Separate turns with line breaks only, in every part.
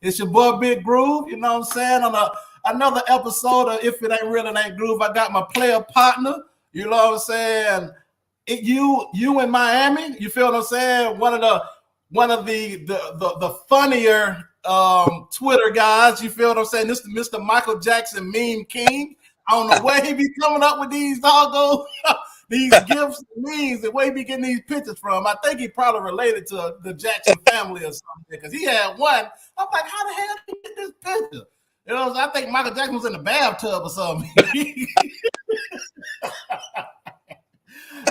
It's your boy Big Groove, you know what I'm saying? On another episode of If It Ain't Real, It Ain't Groove. I got my player partner, you know what I'm saying? You in Miami, you feel what I'm saying? One of the funnier Twitter guys, you feel what I'm saying? This is Mr. Michael Jackson meme king. I don't know where he be coming up with these doggos, these gifts and memes, and where he be getting these pictures from. I think he probably related to the Jackson family or something because he had one. I'm like, how the hell did he get this picture? You know, I think Michael Jackson was in the bathtub or something.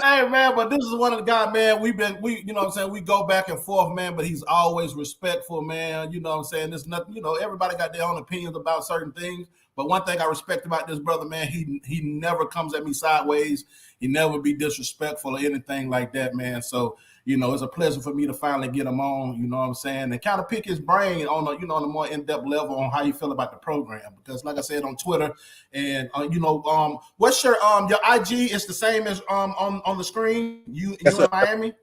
Hey man, but this is one of the guys, man. You know what I'm saying, we go back and forth, man, but he's always respectful, man. You know what I'm saying? There's nothing, everybody got their own opinions about certain things. But one thing I respect about this brother, man, he never comes at me sideways. He never be disrespectful or anything like that, man. So, it's a pleasure for me to finally get him on, you know what I'm saying, and kind of pick his brain on a more in-depth level on how you feel about the program. Because like I said on Twitter, and what's your IG is the same as on the screen. You
Yes,
in Miami?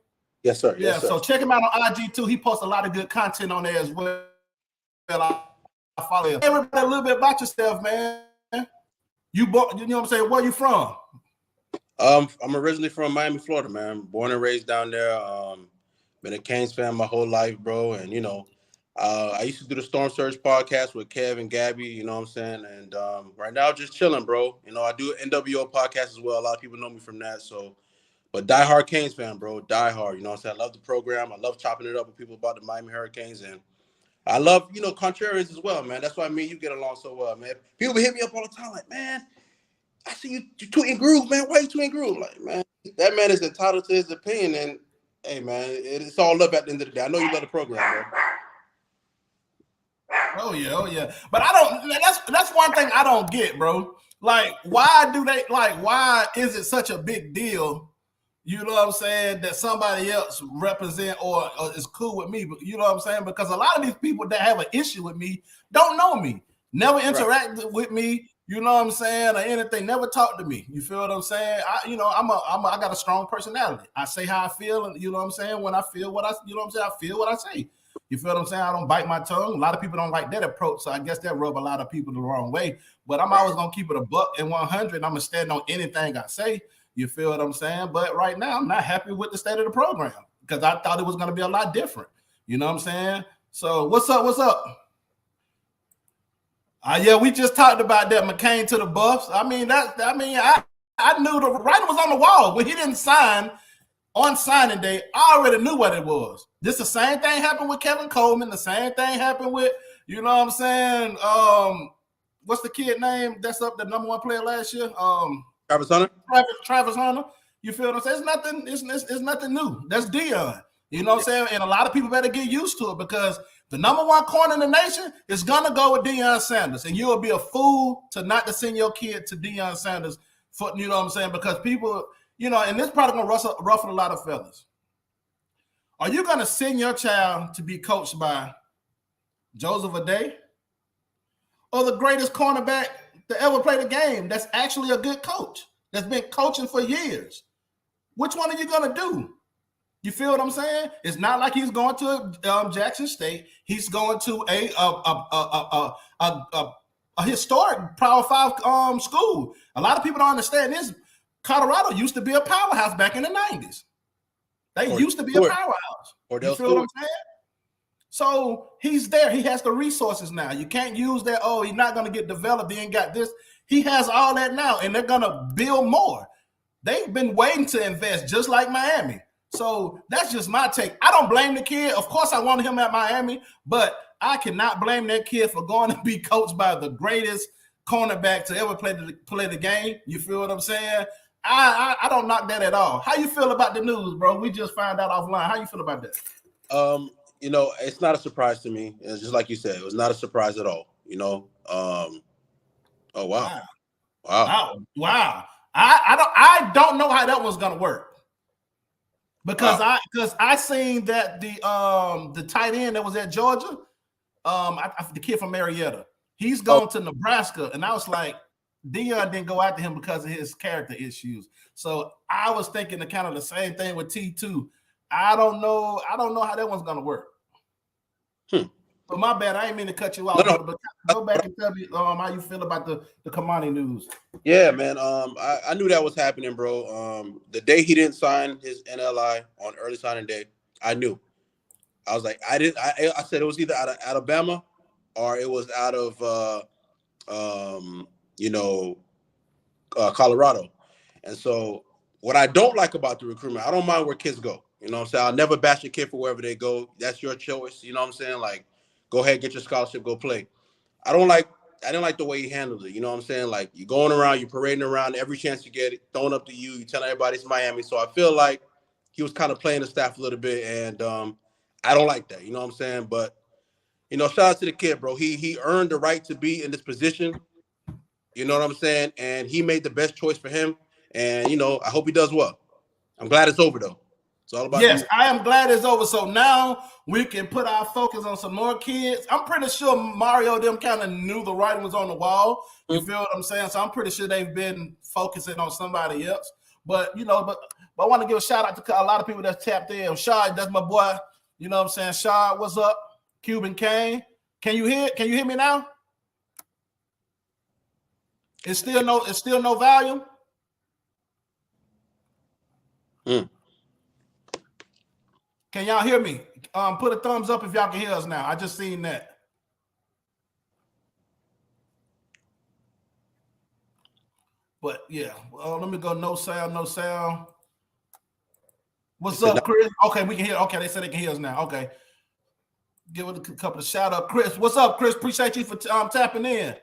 Yes, sir.
Yeah,
yes, sir.
So check him out on IG too. He posts a lot of good content on there as well. I follow him. Everybody a little bit about yourself, man. You know what I'm saying? Where you from?
I'm originally from Miami, Florida, man. Born and raised down there. Been a Canes fan my whole life, bro. And I used to do the Storm Surge podcast with Kev and Gabby. You know what I'm saying? And right now, just chilling, bro. I do an NWO podcast as well. A lot of people know me from that. So, but diehard Canes fan, bro. Diehard. You know what I'm saying? I love the program. I love chopping it up with people about the Miami Hurricanes, and I love contrarians as well, man. That's why me and you get along so well, man. People hit me up all the time, like, man, I see you tweeting Groove, man. Why you tweeting Groove? Like, man, that man is entitled to his opinion. And, hey, man, it's all love at the end of the day. I know you love the program, bro.
Oh yeah. But I don't. That's one thing I don't get, bro. Like, why is it such a big deal? You know what I'm saying? That somebody else represent or is cool with me, but you know what I'm saying? Because a lot of these people that have an issue with me don't know me, never interacted with me. You know what I'm saying, or anything. Never talk to me. You feel what I'm saying? I got a strong personality. I say how I feel, and you know what I'm saying. When I feel what I, you know what I'm saying, I feel what I say. You feel what I'm saying? I don't bite my tongue. A lot of people don't like that approach, so I guess that rub a lot of people the wrong way. But I'm always gonna keep it a buck and 100. I'm gonna stand on anything I say. You feel what I'm saying? But right now, I'm not happy with the state of the program because I thought it was gonna be a lot different. You know what I'm saying? So what's up? What's up? Yeah, we just talked about that McCain to the Buffs. I knew the writing was on the wall when he didn't sign on signing day. I already knew what it was. This the same thing happened with Kevin Coleman. The same thing happened with, you know what I'm saying? What's the kid name that's up the number one player last year?
Travis Hunter.
Travis Hunter. You feel what I'm saying? It's nothing. It's nothing new. That's Dion. You know what I'm saying? And a lot of people better get used to it because the number one corner in the nation is gonna go with Deion Sanders, and you will be a fool to not to send your kid to Deion Sanders. You know what I'm saying? Because people, and this probably gonna ruffle a lot of feathers. Are you gonna send your child to be coached by Joseph Aday or the greatest cornerback to ever play the game? That's actually a good coach that's been coaching for years. Which one are you gonna do? You feel what I'm saying? It's not like he's going to Jackson State. He's going to a historic Power 5 school. A lot of people don't understand this. Colorado used to be a powerhouse back in the 90s. They used to be a powerhouse. You feel what I'm saying? So he's there. He has the resources now. You can't use that, he's not going to get developed. He ain't got this. He has all that now, and they're going to build more. They've been waiting to invest just like Miami. So that's just my take. I don't blame the kid. Of course, I wanted him at Miami, but I cannot blame that kid for going to be coached by the greatest cornerback to ever play the game. You feel what I'm saying? I don't knock that at all. How you feel about the news, bro? We just found out offline. How you feel about that?
It's not a surprise to me. It's just like you said, it was not a surprise at all. Oh wow.
I don't know how that was gonna work. Because I seen that the tight end that was at Georgia, the kid from Marietta, he's going to Nebraska, and I was like, Dion didn't go after him because of his character issues. So I was thinking the kind of the same thing with T2. I don't know how that one's gonna work. But my bad, I ain't mean to cut you off, brother. But go back and tell me how you feel about the Kamani news.
Yeah, man. I knew that was happening, bro. The day he didn't sign his NLI on early signing day, I knew. I was like, I said it was either out of Alabama or it was out of Colorado. And so what I don't like about the recruitment, I don't mind where kids go. You know what I'm saying? I'll never bash a kid for wherever they go. That's your choice. You know what I'm saying? Like, go ahead, get your scholarship, go play. I didn't like the way he handled it. You know what I'm saying? Like, you're going around, you're parading around every chance you get it, throwing up to you, you telling everybody it's Miami. So I feel like he was kind of playing the staff a little bit, and I don't like that. You know what I'm saying? But, shout out to the kid, bro. He earned the right to be in this position. You know what I'm saying? And he made the best choice for him. And, I hope he does well. I'm glad it's over, though. It's all about
Yes, I am glad it's over. So now we can put our focus on some more kids. I'm pretty sure Mario them kind of knew the writing was on the wall. You feel what I'm saying? So I'm pretty sure they've been focusing on somebody else. But I want to give a shout out to a lot of people that's tapped in. Shad, that's my boy. You know what I'm saying? Shad, what's up? Cuban Kane. Can you hear me now? It's still no volume. Can y'all hear me? Put a thumbs up if y'all can hear us now. I just seen that. But yeah, let me go. No sound. What's up, Chris? Okay, we can hear. Okay, they said they can hear us now. Okay, give it a couple of shout out, Chris. What's up, Chris? Appreciate you for tapping in.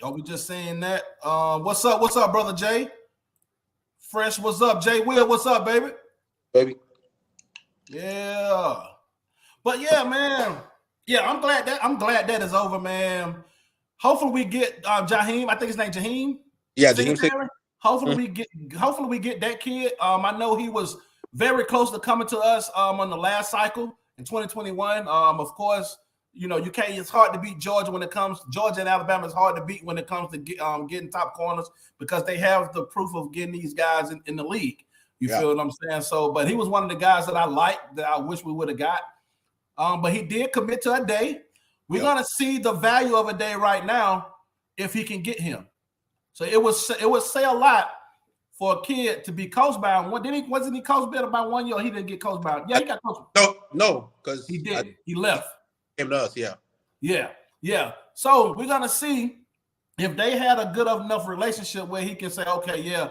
Oh, we just saying that. What's up, brother Jay? Fresh, what's up, Jay Will? What's up, baby?
Baby.
Yeah, but yeah, man. Yeah, I'm glad that is over, man. Hopefully we get Jaheim. I think his name Jaheim.
Yeah, Jaheim.
Hopefully we get that kid. I know he was very close to coming to us on the last cycle in 2021. Of course, you can't. It's hard to beat Georgia when it comes. Georgia and Alabama is hard to beat when it comes to getting top corners because they have the proof of getting these guys in the league. You feel what I'm saying? So, but he was one of the guys that I liked that I wish we would have got. But he did commit to a day. We're gonna see the value of a day right now if he can get him. So it would say a lot for a kid to be coached by one. Wasn't he coached better by 1 year? He didn't get coached by. Yeah, he got coached.
No, because
he did. He left.
Came to us.
Yeah. So we're gonna see if they had a good enough relationship where he can say, okay, yeah.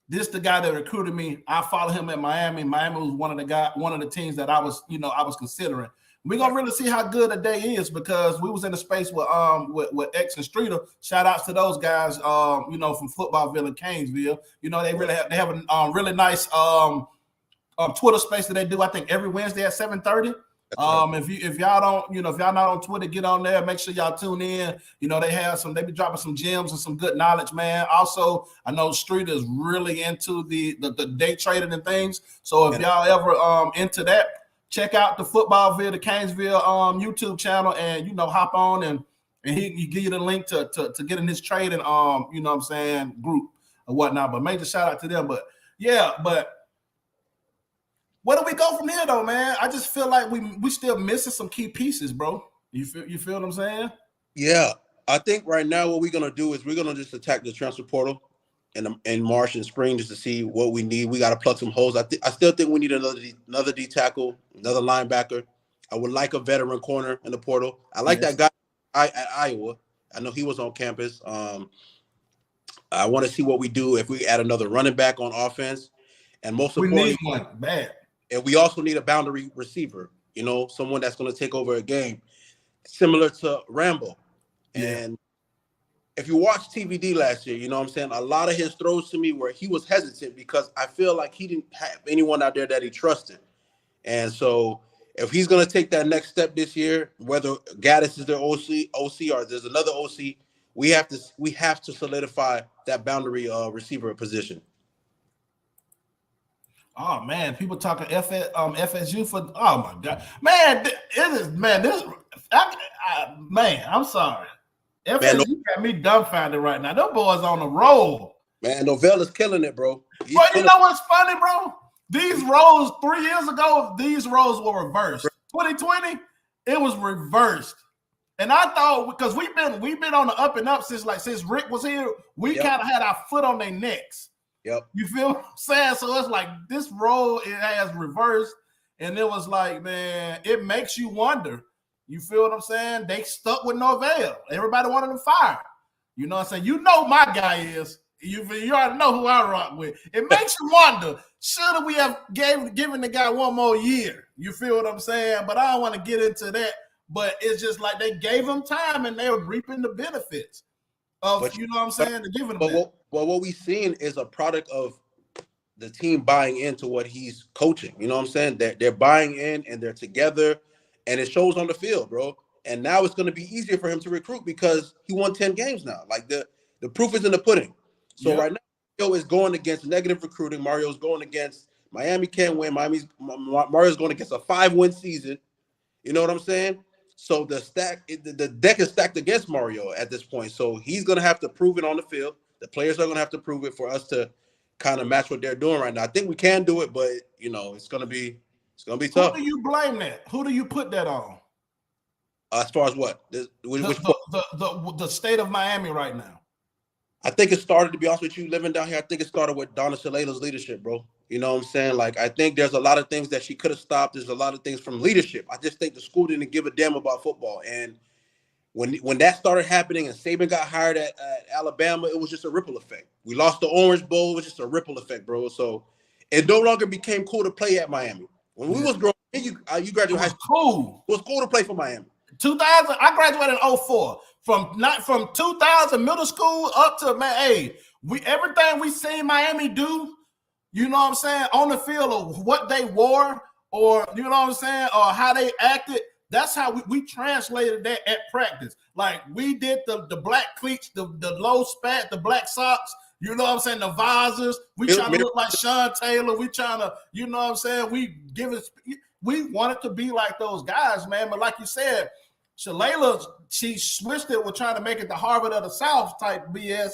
This the guy that recruited me. I follow him at Miami. Miami was one of the teams that I was considering. We're gonna really see how good a day is because we was in the space with X and Streeter. Shout outs to those guys, from Footballville and Canesville. They have a really nice Twitter space that they do. I think every Wednesday at 7:30. If y'all don't, if y'all not on Twitter, get on there. Make sure y'all tune in. They be dropping some gems and some good knowledge, man. Also, I know Street is really into the day trading and things. So if y'all ever into that, check out the Footballville, the Canesville YouTube channel, and hop on and he give you the link to get in his trading group or whatnot. But major shout out to them. But yeah, where do we go from here, though, man? I just feel like we still missing some key pieces, bro. You feel what I'm saying?
Yeah, I think right now what we're gonna do is we're gonna just attack the transfer portal in March and spring just to see what we need. We got to plug some holes. I still think we need another D tackle, another linebacker. I would like a veteran corner in the portal. I like that guy at Iowa. I know he was on campus. I want to see what we do if we add another running back on offense, and most importantly,
we need one bad.
And we also need a boundary receiver, someone that's going to take over a game, similar to Rambo. Yeah. And if you watched TVD last year, a lot of his throws to me where he was hesitant because I feel like he didn't have anyone out there that he trusted. And so if he's going to take that next step this year, whether Gaddis is their OC or there's another OC, we have to solidify that boundary receiver position.
Oh man, people talking FSU for oh my god, man, I'm sorry, FSU got me dumbfounded right now. Them boys on the roll,
man. Novell is killing it, bro.
You know what's funny, bro? These roles 3 years ago, these roles were reversed. 2020, it was reversed. And I thought because we've been on the up and up since Rick was here, we kind of had our foot on their necks.
Yep.
You feel what I'm saying? So it's like this role it has reversed, and it was like, man, it makes you wonder. You feel what I'm saying? They stuck with Norvell. Everybody wanted him fired. You know what I'm saying? You know my guy is. You already know who I rock with. It makes you wonder, should we have given the guy one more year? You feel what I'm saying? But I don't want to get into that. But it's just like they gave him time and they were reaping the benefits of, you know what I'm saying, to giving him that.
Well, what we've seen is a product of the team buying into what he's coaching. You know what I'm saying? They're buying in and they're together, and it shows on the field, bro. And now it's going to be easier for him to recruit because he won 10 games now. Like the proof is in the pudding. So right now, Mario is going against negative recruiting. Mario's going against Miami can't win. Mario's going against a 5-win season. You know what I'm saying? So the deck is stacked against Mario at this point. So he's going to have to prove it on the field. The players are going to have to prove it for us to kind of match what they're doing right now. I think we can do it, but you know, it's going to be tough.
Who do you blame that? Who do you put that on?
As far as what?
The state of Miami right now.
I think it started, to be honest with you, living down here, I think it started with Donna Shalala's leadership, bro. You know what I'm saying? Like, I think there's a lot of things that she could have stopped. There's a lot of things from leadership. I just think the school didn't give a damn about football. And when that started happening and Saban got hired at Alabama, it was just a ripple effect. We lost the Orange Bowl. It was just a ripple effect, bro. So it no longer became cool to play at Miami. When we was growing, you graduated high school. It was cool to play for Miami.
2000, I graduated in 04. From 2000 middle school up to, man, hey, everything we seen Miami do, you know what I'm saying, on the field of what they wore, or you know what I'm saying, or how they acted, that's how we translated that at practice. Like we did the black cleats, the low spat, the black socks, you know what I'm saying, the visors. We trying to look like Sean Taylor. We trying to, you know what I'm saying, we wanted to be like those guys, man. But like you said, Shalala, she switched it with trying to make it the Harvard of the South type BS.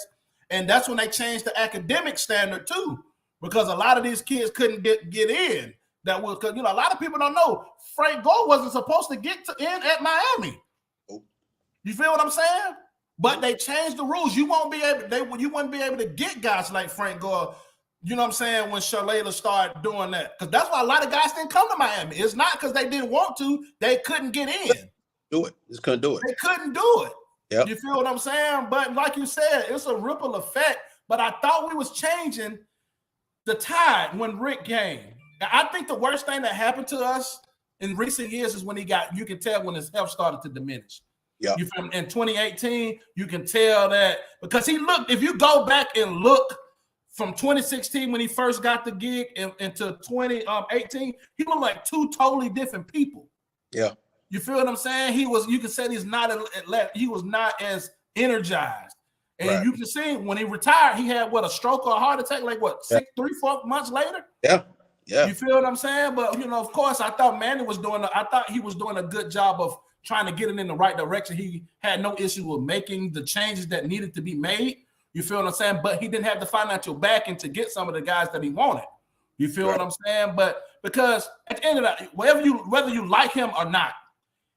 And that's when they changed the academic standard too, because a lot of these kids couldn't get in. That was because, you know, a lot of people don't know Frank Gore wasn't supposed to get in at Miami. You feel what I'm saying? But they changed the rules. You wouldn't be able to get guys like Frank Gore, you know what I'm saying, when Shalala started doing that. Because that's why a lot of guys didn't come to Miami. It's not because they didn't want to, they couldn't get in.
Just couldn't do it.
They couldn't do it.
Yep.
You feel what I'm saying? But like you said, it's a ripple effect. But I thought we was changing the tide when Rick came. Now, I think the worst thing that happened to us in recent years is when you can tell when his health started to diminish.
Yeah.
You feel me? In 2018, you can tell that because he looked, if you go back and look from 2016 when he first got the gig into 2018, he looked like two totally different people.
Yeah.
You feel what I'm saying? You can say he was not as energized. And right. You can see when he retired, he had a stroke or a heart attack, like 3-4 months later?
Yeah. Yeah.
You feel what I'm saying? But, you know, of course, I thought he was doing a good job of trying to get it in the right direction. He had no issue with making the changes that needed to be made. You feel what I'm saying? But he didn't have the financial backing to get some of the guys that he wanted. You feel what I'm saying? But because at the end of that, whether you like him or not,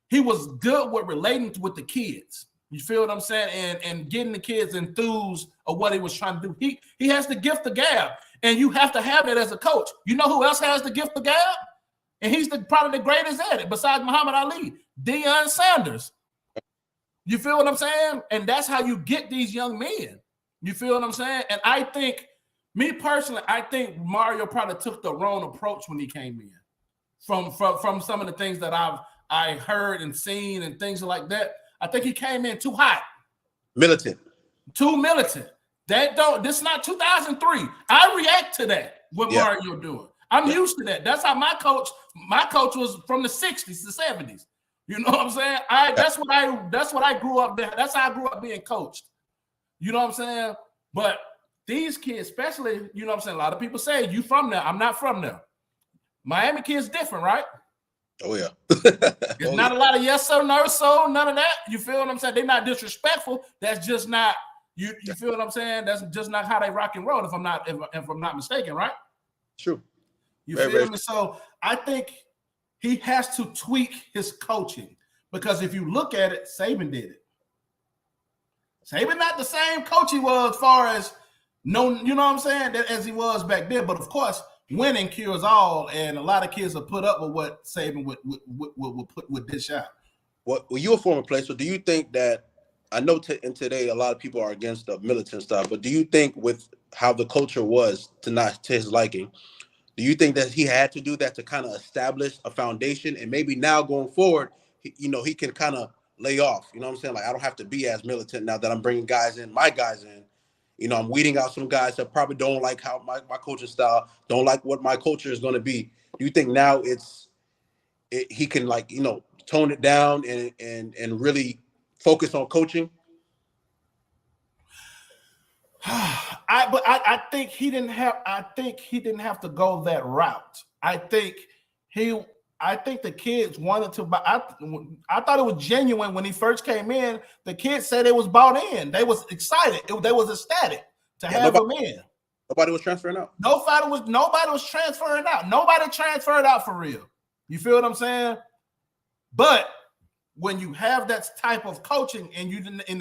he was good with relating with the kids. You feel what I'm saying? And getting the kids enthused of what he was trying to do. He has the gift of gab, and you have to have it as a coach. You know who else has the gift of gab? And he's probably the greatest at it besides Muhammad Ali, Deion Sanders. You feel what I'm saying? And that's how you get these young men. You feel what I'm saying? And I think, me personally, I think Mario probably took the wrong approach when he came in. From some of the things that I heard and seen and things like that. I think he came in too hot.
Militant.
Too militant. This is not 2003. I react to that, what Mario doing. I'm used to that. That's how my coach was from the 60s, the 70s. You know what I'm saying? That's what I grew up there. That's how I grew up being coached. You know what I'm saying? But these kids, especially, you know what I'm saying? A lot of people say, you from there. I'm not from there. Miami kids different, right?
Oh, yeah.
It's not a lot of yes, sir, no, so, none of that. You feel what I'm saying? They're not disrespectful. That's just not, you feel what I'm saying? That's just not how they rock and roll, if I'm not mistaken, right?
True.
You feel me? So I think he has to tweak his coaching because if you look at it, Saban did it. Saban not the same coach he was as far as you know what I'm saying, as he was back then. But of course, winning cures all, and a lot of kids will put up with what Saban would dish out.
Well, you're a former player, so do you think that? I know in today a lot of people are against the militant stuff, but do you think with how the culture was to his liking, do you think that he had to do that to kind of establish a foundation, and maybe now going forward, he can kind of lay off? You know what I'm saying? Like, I don't have to be as militant now that I'm bringing my guys in. I'm weeding out some guys that probably don't like how my coaching style, don't like what my culture is going to be. Do you think now he can tone it down and really focus on coaching?
I think he didn't have to go that route. I think the kids wanted to buy. I thought it was genuine when he first came in. The kids said they was bought in. They was excited. They was ecstatic to have him in.
Nobody was transferring out.
Nobody was transferring out. Nobody transferred out for real. You feel what I'm saying? But when you have that type of coaching and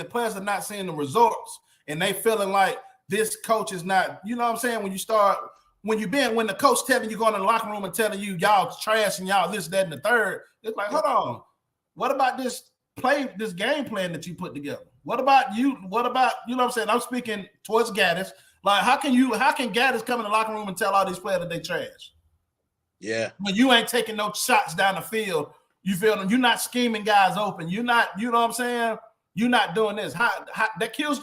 the players are not seeing the results and they feeling like this coach is not, you know what I'm saying? When the coach telling you going in the locker room and telling you y'all trash and y'all this, that, and the third, it's like, hold on. What about this game plan that you put together? What about you know what I'm saying? I'm speaking towards Gaddis. Like, how can Gaddis come in the locker room and tell all these players that they trash?
Yeah.
When you ain't taking no shots down the field. You feel them? You're not scheming guys open. You're not, you know what I'm saying? You're not doing this. That kills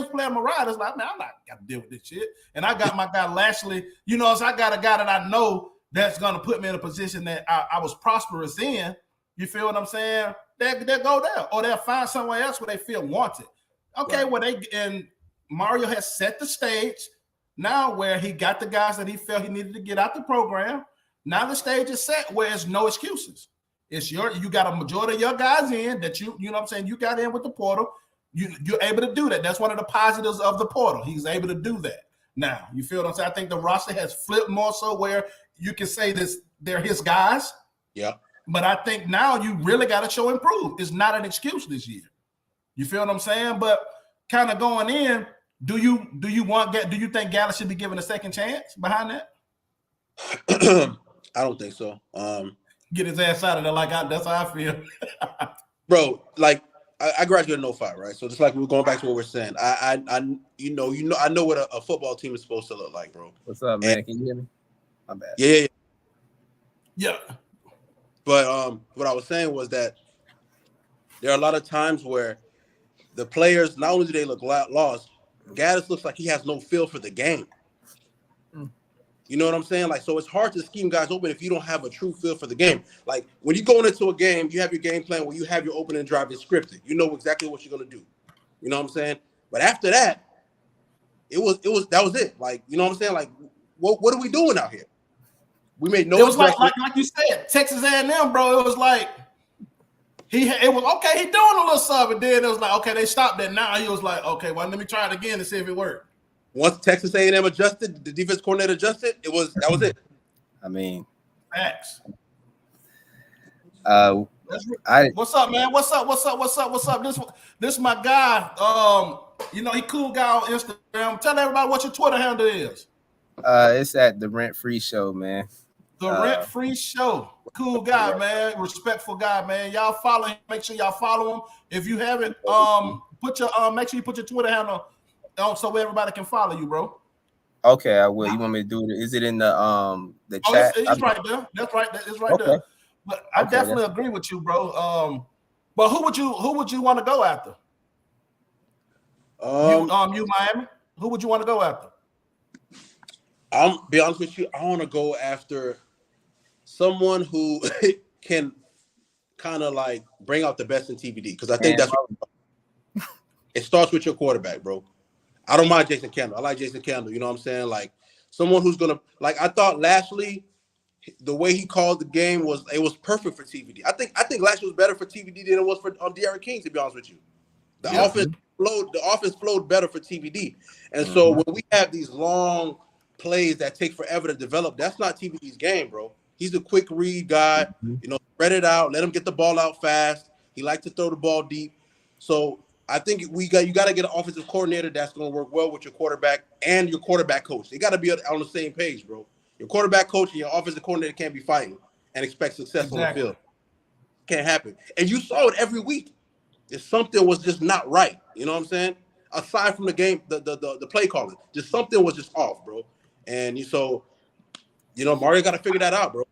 player morale. It's like, man, I'm not got to deal with this shit. And I got my guy Lashley. You know, so I got a guy that I know that's gonna put me in a position that I was prosperous in. You feel what I'm saying? They'll go there, or they'll find somewhere else where they feel wanted. Okay, right. And Mario has set the stage now where he got the guys that he felt he needed to get out the program. Now the stage is set where there's no excuses. You got a majority of your guys in that you know what I'm saying, you got in with the portal. You're able to do that. That's one of the positives of the portal. He's able to do that. Now, you feel what I'm saying? I think the roster has flipped more so where you can say this, they're his guys.
Yeah.
But I think now you really got to show improve. It's not an excuse this year. You feel what I'm saying? But kind of going in, do you think Gallup should be given a second chance behind that?
I don't think so.
Get his ass out of there. That's how I feel.
Bro, like I graduated in 05, right? So just like we're going back to what we're saying. I know what a football team is supposed to look like, bro.
What's up, man? Can you hear me? My bad.
Yeah. But what I was saying was that there are a lot of times where the players, not only do they look lost, Gaddis looks like he has no feel for the game. You know what I'm saying? Like, so it's hard to scheme guys open if you don't have a true feel for the game. Like, when you're going into a game, you have your game plan where you have your opening drive is scripted. You know exactly what you're going to do. You know what I'm saying? But after that, that was it. Like, you know what I'm saying? Like, what are we doing out here? We made no.
It was like you said, Texas A&M, bro. It was like it was okay. He doing a little stuff, and then it was like, okay, they stopped that. Now he was like, okay, well, let me try it again to see if it worked.
Once Texas A&M adjusted, the defense coordinator adjusted, that was it.
I mean,
facts.
What's
up, man? What's up? This my guy. He cool guy on Instagram. Tell everybody what your Twitter handle is.
It's at the Rent Free Show, man.
The Rent Free Show. Cool guy, man. Respectful guy, man. Y'all follow him. Make sure y'all follow him. If you haven't, make sure you put your Twitter handle so everybody can follow you, bro.
Okay, I will. You want me to do it? Is it in the chat?
It's right there. That's right. It's right there. But I definitely agree with you, bro. But who would you want to go after? You Miami. Who would you want to go after?
I'll be honest with you. I want to go after someone who can kind of like bring out the best in TVD, because I think it starts with your quarterback, bro. I don't mind Jason Kendall. I like Jason Kendall. You know what I'm saying? Like someone who's gonna I thought Lashley, the way he called the game was perfect for TVD. I think Lashley was better for TVD than it was for De'Aaron King, to be honest with you. The offense flowed better for TVD. And so when we have these long plays that take forever to develop. That's not TVD's game, bro. He's a quick read guy. You know, spread it out, let him get the ball out fast. He likes to throw the ball deep. So I think you got to get an offensive coordinator that's going to work well with your quarterback and your quarterback coach. They got to be on the same page, bro. Your quarterback coach and your offensive coordinator can't be fighting and expect success on the field. Can't happen. And you saw it every week. If something was just not right, you know what I'm saying? Aside from the game, the play calling, just something was just off, bro. And Mario got to figure that out, bro.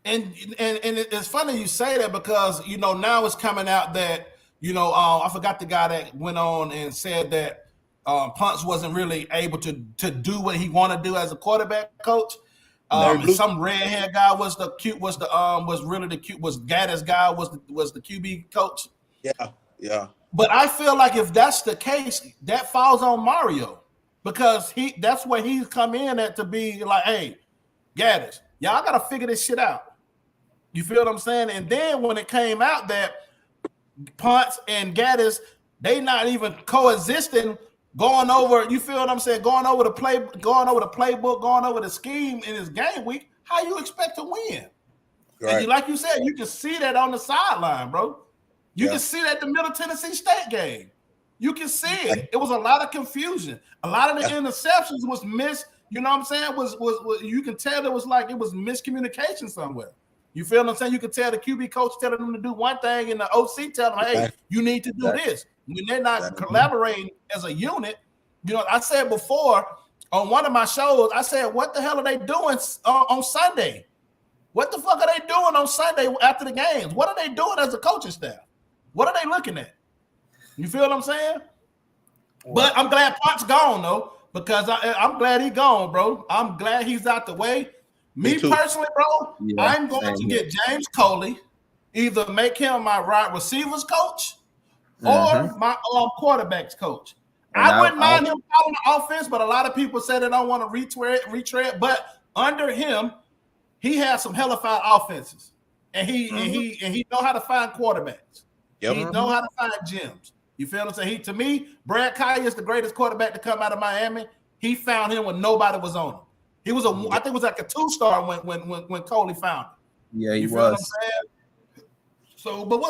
And it's funny you say that because now it's coming out that I forgot the guy that went on and said that Punts wasn't really able to do what he wanted to do as a quarterback coach. Some red-haired guy was Gaddis guy was the QB coach.
Yeah.
But I feel like if that's the case, that falls on Mario because that's where he's come in at to be like, hey, Gaddis, y'all got to figure this shit out. You feel what I'm saying? And then when it came out that Punts and Gaddis, they not even coexisting, going over, you feel what I'm saying? Going over the playbook, going over the scheme in his game week. How you expect to win? Right. And like you said, you can see that on the sideline, bro. You can see that the Middle Tennessee State game. You can see it. It was a lot of confusion. A lot of the interceptions was missed. You know what I'm saying? Was you can tell it was miscommunication somewhere. You feel what I'm saying? You can tell the QB coach telling them to do one thing and the OC telling them, hey, you need to do this. When they're not collaborating as a unit, I said before on one of my shows, I said, what the hell are they doing on Sunday? What the fuck are they doing on Sunday after the games? What are they doing as a coaching staff? What are they looking at? You feel what I'm saying? But I'm glad Pot's gone, though, because I'm glad he's gone, bro. I'm glad he's out the way. Me personally, bro, I'm going to get James Coley, either make him my wide receivers coach or my quarterbacks coach. I wouldn't mind him calling the offense, but a lot of people say they don't want to retread. But under him, he has some hellified offenses, and he know how to find quarterbacks. Yep. He know how to find gems. You feel what I'm saying? To me, Brad Kaya is the greatest quarterback to come out of Miami. He found him when nobody was on him. He was I think it was like a 2-star when Coley found him.
Yeah, he
you feel
was.
What I'm saying? So, but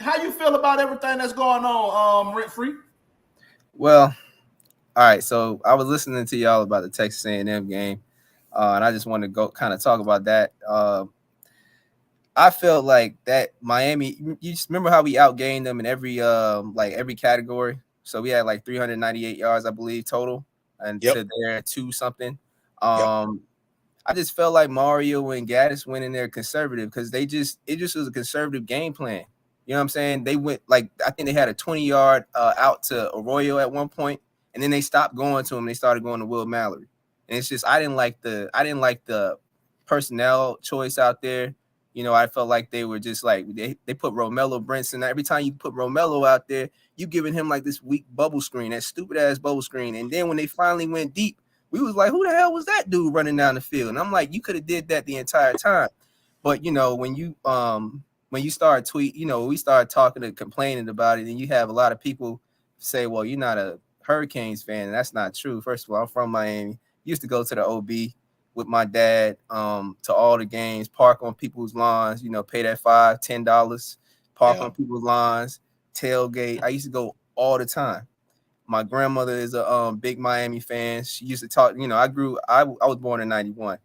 how you feel about everything that's going on, Rent Free?
Well, all right. So I was listening to y'all about the Texas A&M game, and I just wanted to go kind of talk about that. I felt like that Miami. You just remember how we outgained them in every category. So we had like 398 yards, I believe, total, and to their 2-something. I just felt like Mario and Gaddis went in there conservative because it just was a conservative game plan. You know what I'm saying? They went I think they had a 20-yard out to Arroyo at one point, and then they stopped going to him. They started going to Will Mallory, and it's just I didn't like the personnel choice out there. I felt like they were just like they put Romello Brinson. Every time you put Romello out there, you giving him like this weak bubble screen, that stupid ass bubble screen. And then when they finally went deep, we was like, who the hell was that dude running down the field? And I'm like, you could have did that the entire time. But when you start we started talking and complaining about it, and you have a lot of people say, well, you're not a Hurricanes fan, and that's not true. First of all, I'm from Miami. Used to go to the OB with my dad to all the games, park on people's lawns, pay that $5, $10, park on people's lawns, tailgate. I used to go all the time. My grandmother is a big Miami fan. She used to talk, I was born in 91.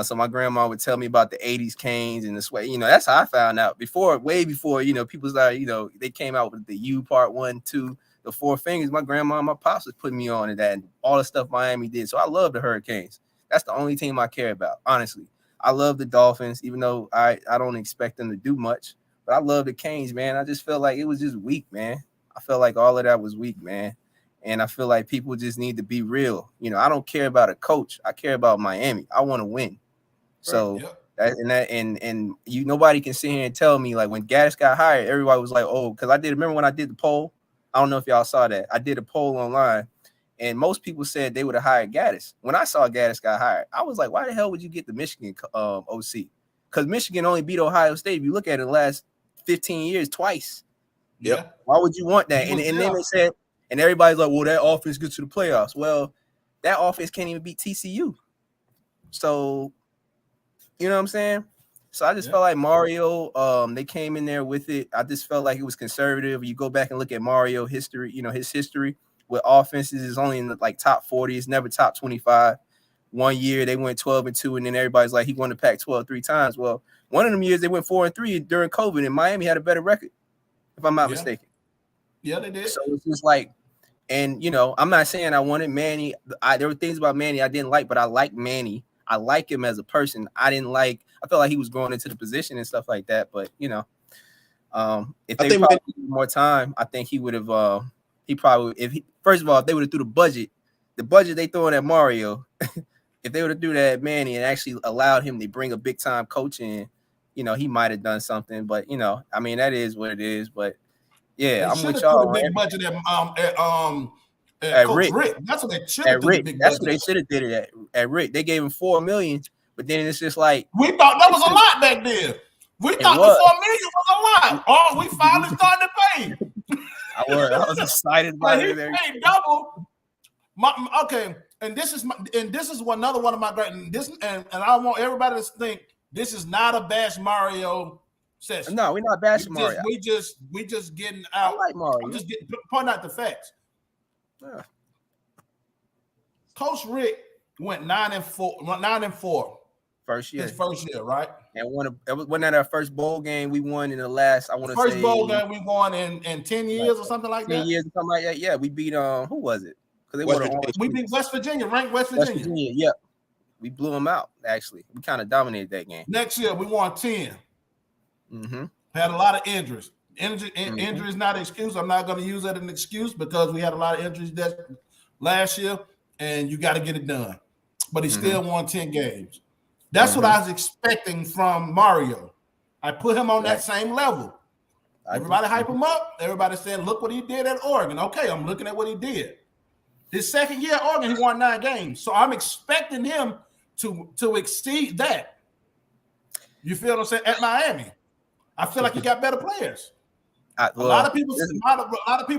So my grandma would tell me about the 80s Canes and the sweat. That's how I found out way before, people started, they came out with the U part 1, 2, the 4 fingers. My grandma and my pops was putting me on to that and all the stuff Miami did. So I love the Hurricanes. That's the only team I care about, honestly. I love the Dolphins, even though I don't expect them to do much. But I love the Canes, man. I just felt like it was just weak, man. I felt like all of that was weak, man. And I feel like people just need to be real. I don't care about a coach. I care about Miami. I want to win. So nobody can sit here and tell me like when Gaddis got hired, everybody was like, oh, because remember when I did the poll? I don't know if y'all saw that. I did a poll online. And most people said they would have hired Gaddis. When I saw Gaddis got hired, I was like, why the hell would you get the Michigan OC? Because Michigan only beat Ohio State. If you look at it the last 15 years, twice.
Yep.
Why would you want that? And then they said, and everybody's like, well, that offense gets to the playoffs. Well, that offense can't even beat TCU. So, you know what I'm saying? So I just felt like Mario, they came in there with it. I just felt like it was conservative. You go back and look at Mario history, his history with offenses is only in the like top 40. It's never top 25. One year they went 12-2, and then everybody's like, he won the Pac-12 3 times. Well, one of them years they went 4-3 during COVID, and Miami had a better record, if I'm not mistaken.
Yeah, they did.
So it's just like, and I'm not saying I wanted Manny. There were things about Manny I didn't like, but I like Manny. I like him as a person. I felt like he was growing into the position and stuff like that. But if they probably more time, I think he would have. He probably, first of all, if they would have threw the budget they throwing at Mario, if they would have threw that at Manny and actually allowed him to bring a big time coach in, he might have done something. But I mean, that is what it is. But yeah, I'm with y'all.
Big budget at Coach Rick. That's what they should have done.
That's what they should have did it at Rick. They gave him $4 million, but then it's just like
we thought that was a lot back then. We thought the $4 million was a lot. Oh, we finally started to pay.
I was excited about it.
Paid double. Okay, and this is another one of my great. And I want everybody to think this is not a bash Mario session.
No, we're not bashing Mario.
We just getting out.
I like Mario.
I'm just pointing out the facts.
Yeah.
Coach Rick went 9-4. His first year, right?
And wasn't that our first bowl game we won in the last? I want to say
first bowl game we won in 10 years or something like that.
10 years or something like that. Yeah, we beat who was it?
Because we beat West Virginia, ranked West Virginia.
Yeah, we blew them out. Actually, we kind of dominated that game.
Next year we won 10.
Mm-hmm.
Had a lot of injuries. Injury is not an excuse. I'm not going to use that as an excuse because we had a lot of injuries last year, and you got to get it done. But he still won 10 games. That's what I was expecting from Mario. I put him on that same level. Everybody hype him up. Everybody saying, look what he did at Oregon. Okay, I'm looking at what he did. His second year at Oregon, he won 9 games. So I'm expecting him to exceed that. You feel what I'm saying? At Miami. I feel like he got better players. A lot of people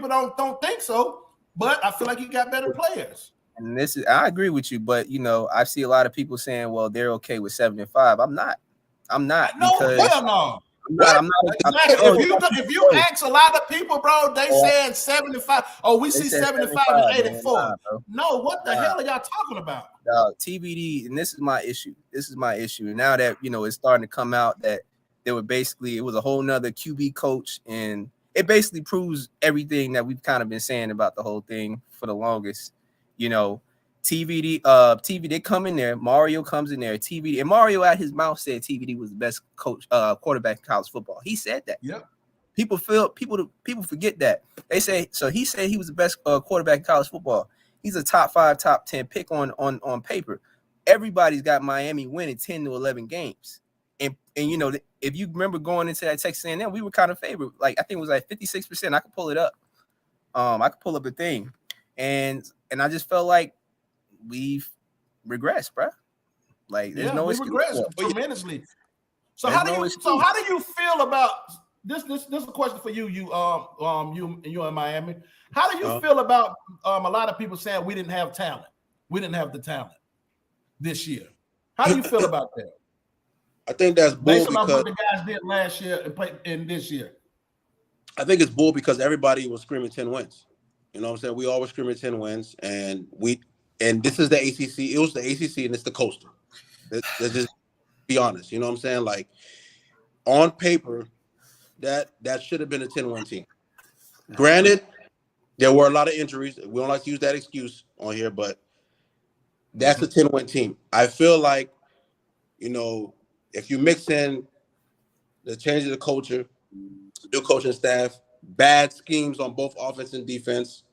don't think so, but I feel like he got better players.
And I agree with you, but I see a lot of people saying, well, they're okay with 7-5. I'm not.
No, hell no. I'm not. If you ask a lot of people, bro, they saying 7-5. Oh, we see 7-5 and 8-4. No, what the hell are y'all talking about?
TBD, and this is my issue. And now that it's starting to come out that it was a whole nother QB coach, and it basically proves everything that we've kind of been saying about the whole thing for the longest. TVD, they come in there. Mario comes in there. TVD, and Mario out his mouth said TVD was the best coach, quarterback in college football. He said that.
Yeah.
People forget that. They say so. He said he was the best quarterback in college football. He's a top 5, top 10 pick on paper. Everybody's got Miami winning 10 to 11 games. And if you remember going into that Texas A&M, we were kind of favored. Like I think it was like 56%. I could pull it up. I could pull up the thing, and I just felt like we've regressed, bro. Like there's no excuse.
Regressed tremendously. So how do you feel about this? This is a question for you in Miami. How do you feel about a lot of people saying we didn't have talent? We didn't have the talent this year. How do you feel about that?
I think that's bull
based on what the guys did last year and played in this year.
I think it's bull because everybody was screaming 10 wins. You know what I'm saying? We all were screaming 10 wins, and this is the ACC. It was the ACC, and it's the Coastal. Let's just be honest. You know what I'm saying? Like on paper, that should have been a 10-win team. Granted, there were a lot of injuries. We don't like to use that excuse on here, but that's a 10-win team. I feel like, if you mix in the change of the culture, new coaching staff, bad schemes on both offense and defense,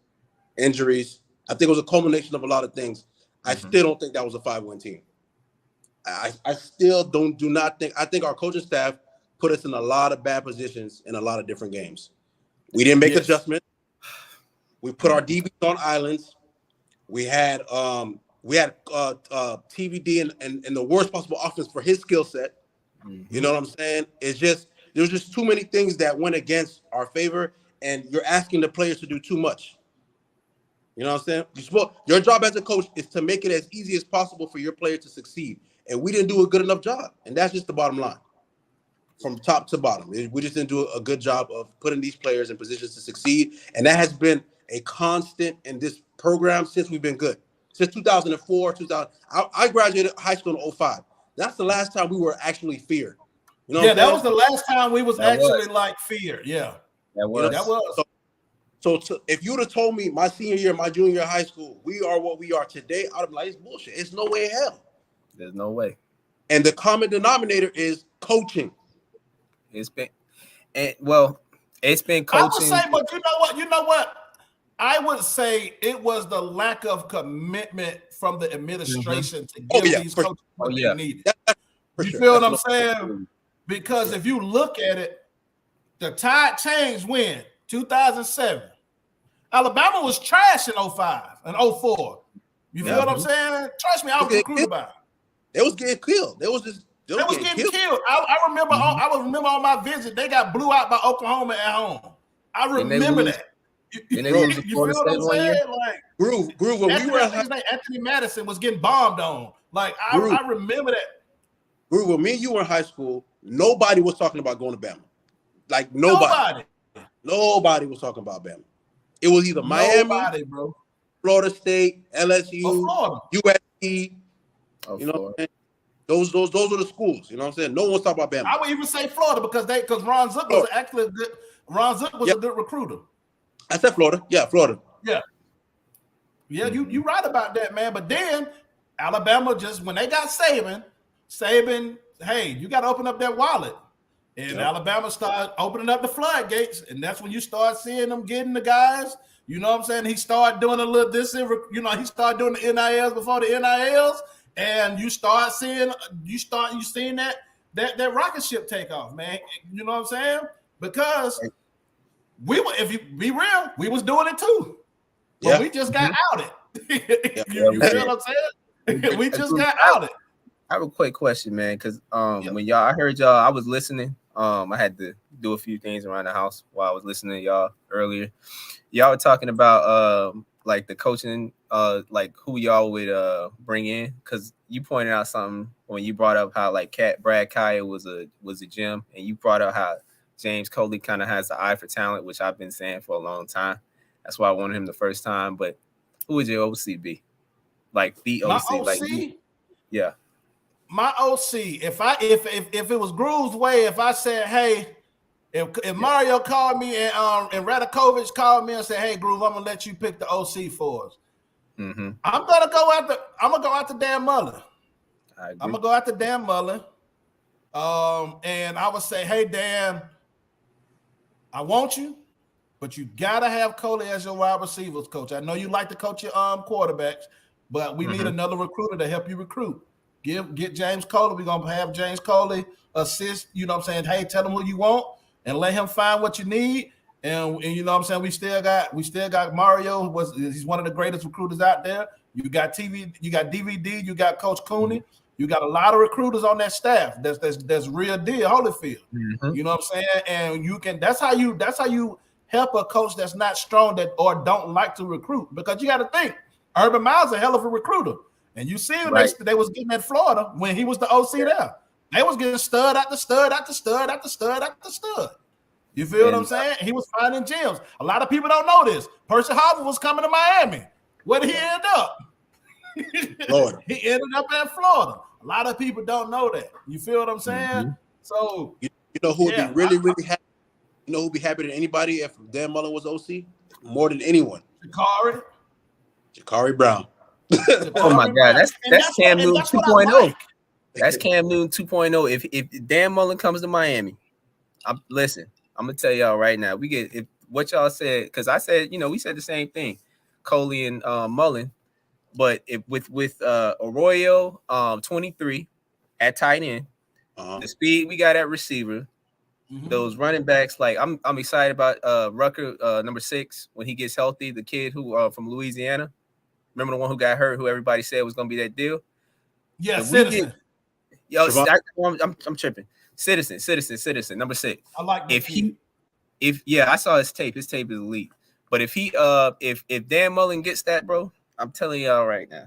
injuries, I think it was a culmination of a lot of things. I still don't think that was a 5-win team. I still do not think. I think our coaching staff put us in a lot of bad positions in a lot of different games. We didn't make adjustments. We put our DBs on islands. We had TVD in the worst possible offense for his skill set. You know what I'm saying? There's just too many things that went against our favor, and you're asking the players to do too much. You know what I'm saying? Your job as a coach is to make it as easy as possible for your player to succeed. And we didn't do a good enough job. And that's just the bottom line. From top to bottom. We just didn't do a good job of putting these players in positions to succeed. And that has been a constant in this program since we've been good. Since 2004, 2000. I graduated high school in 2005. That's the last time we were actually feared. You know
that was the last time we was actually like feared. Yeah.
That was.
So if you would have told me my senior year, my junior year of high school, we are what we are today, I'd have been like, it's bullshit. It's no way in hell.
There's no way.
And the common denominator is coaching.
It's been coaching.
I would say, but you know what? I would say it was the lack of commitment from the administration to give these coaches what they needed. You feel what I'm saying? Because if you look at it, the tide changed when? 2007. Alabama was trash in 05 and 04. You feel what I'm saying? Trust me, I was recruited by it.
They was getting killed. They was getting killed.
I remember. I remember on my visit, they got blew out by Oklahoma at home. I remember that. You feel what I'm saying? Like
Groov. When we were
Anthony Madison was getting bombed on. Like I remember that.
Groov, when me and you were in high school, nobody was talking about going to Bama. Like nobody was talking about Bama. It was either Miami, Florida State, LSU, USC. You know what I'm saying? Those are the schools. You know what I'm saying? No one's talking about Bama.
I would even say Florida because Ron Zook was actually a good recruiter.
I said Florida. Yeah, Florida.
Yeah. Yeah, you right about that, man. But then Alabama just when they got Saban, hey, you got to open up that wallet. And Alabama started opening up the floodgates, and that's when you start seeing them getting the guys. You know what I'm saying? He started doing a little he started doing the NILs before the NILs, and you seeing that rocket ship take off, man. You know what I'm saying? Because we were, if you be real, we was doing it too. But we just got outed. You feel what I'm saying? We just got outed.
I have a quick question, man, because when I heard y'all, I was listening. I had to do a few things around the house while I was listening to y'all earlier. Y'all were talking about like the coaching, like who y'all would bring in, because you pointed out something when you brought up how like Brad Kaya was a gem, and you brought up how James Coley kind of has the eye for talent, which I've been saying for a long time. That's why I wanted him the first time. But who would your OC be? Like the OC, like yeah.
My OC, if it was Groov's way, if I said, hey, if Mario called me and Radakovich called me and said, hey, Groov, I'm gonna let you pick the OC for us.
Mm-hmm.
I'm gonna go after Dan Mullen. I'm gonna go after Dan Mullen. And I would say, hey, Dan, I want you, but you gotta have Coley as your wide receivers coach. I know you like to coach your quarterbacks, but we need another recruiter to help you recruit. Get James Coley. We're gonna have James Coley assist. You know what I'm saying? Hey, tell him who you want and let him find what you need. And you know what I'm saying? We still got Mario. He's one of the greatest recruiters out there. You got DVD. You got Coach Cooney. You got a lot of recruiters on that staff. That's real deal, Holyfield.
Mm-hmm.
You know what I'm saying? And you can. That's how you help a coach that's not strong or don't like to recruit, because you got to think Urban Meyer's a hell of a recruiter. And you see they was getting at Florida when he was the OC there. They was getting stud after stud after stud after stud after stud. You feel what I'm saying? He was finding gems. A lot of people don't know this. Percy Harvin was coming to Miami. Where did he end up?
Florida.
He ended up at Florida. A lot of people don't know that. You feel what I'm saying?
Mm-hmm.
So
you know who would be really happy? You know who'd be happier than anybody if Dan Mullen was OC? More than anyone. Jakari Brown.
Oh my God, that's Cam Newton 2.0. That's Cam Newton 2.0. If Dan Mullen comes to Miami, I'm gonna tell y'all right now. If what y'all said, because I said, we said the same thing, Coley and Mullen, but with Arroyo 23 at tight end, the speed we got at receiver, those running backs, like I'm excited about Rucker number 6 when he gets healthy, the kid who from Louisiana. Remember the one who got hurt, who everybody said was going to be that deal?
Yeah, Citizen.
I'm tripping. Citizen, number 6.
I like that.
I saw his tape. His tape is elite. But if Dan Mullen gets that, bro, I'm telling y'all right now,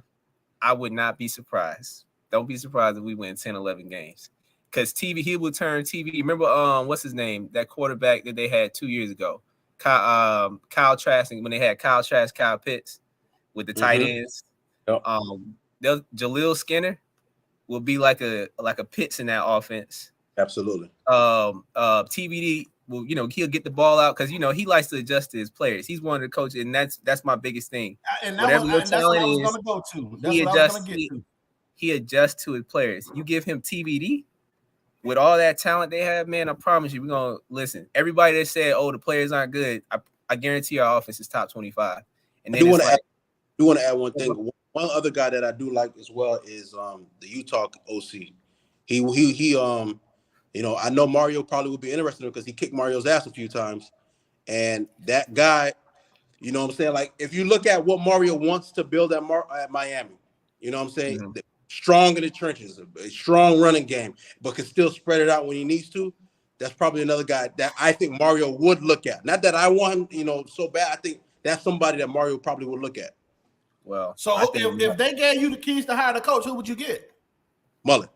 I would not be surprised. Don't be surprised if we win 10, 11 games. Because he will turn TV. Remember, what's his name? That quarterback that they had 2 years ago, Kyle Trask, when they had Kyle Trask, Kyle Pitts with the tight ends.
Yep.
Jaleel Skinner will be like a Pitts in that offense.
Absolutely.
TBD will, he'll get the ball out because he likes to adjust to his players. He's one of the coaches, and that's my biggest thing.
And that's what I was going to go to. That's what I was going to get to.
He adjusts to his players. You give him TBD with all that talent they have, man. I promise you, we're gonna listen. Everybody that said, "Oh, the players aren't good," I guarantee our offense is top 25. And then
I do want to add one thing. One other guy that I do like as well is the Utah OC. He I know Mario probably would be interested in him because he kicked Mario's ass a few times, and that guy, you know what I'm saying? Like if you look at what Mario wants to build at Miami, you know what I'm saying? Mm-hmm. Strong in the trenches, a strong running game, but can still spread it out when he needs to. That's probably another guy that I think Mario would look at. Not that I want him, so bad. I think that's somebody that Mario probably would look at.
Well,
so if they gave you the keys to hire the coach, who would you get?
Mullen.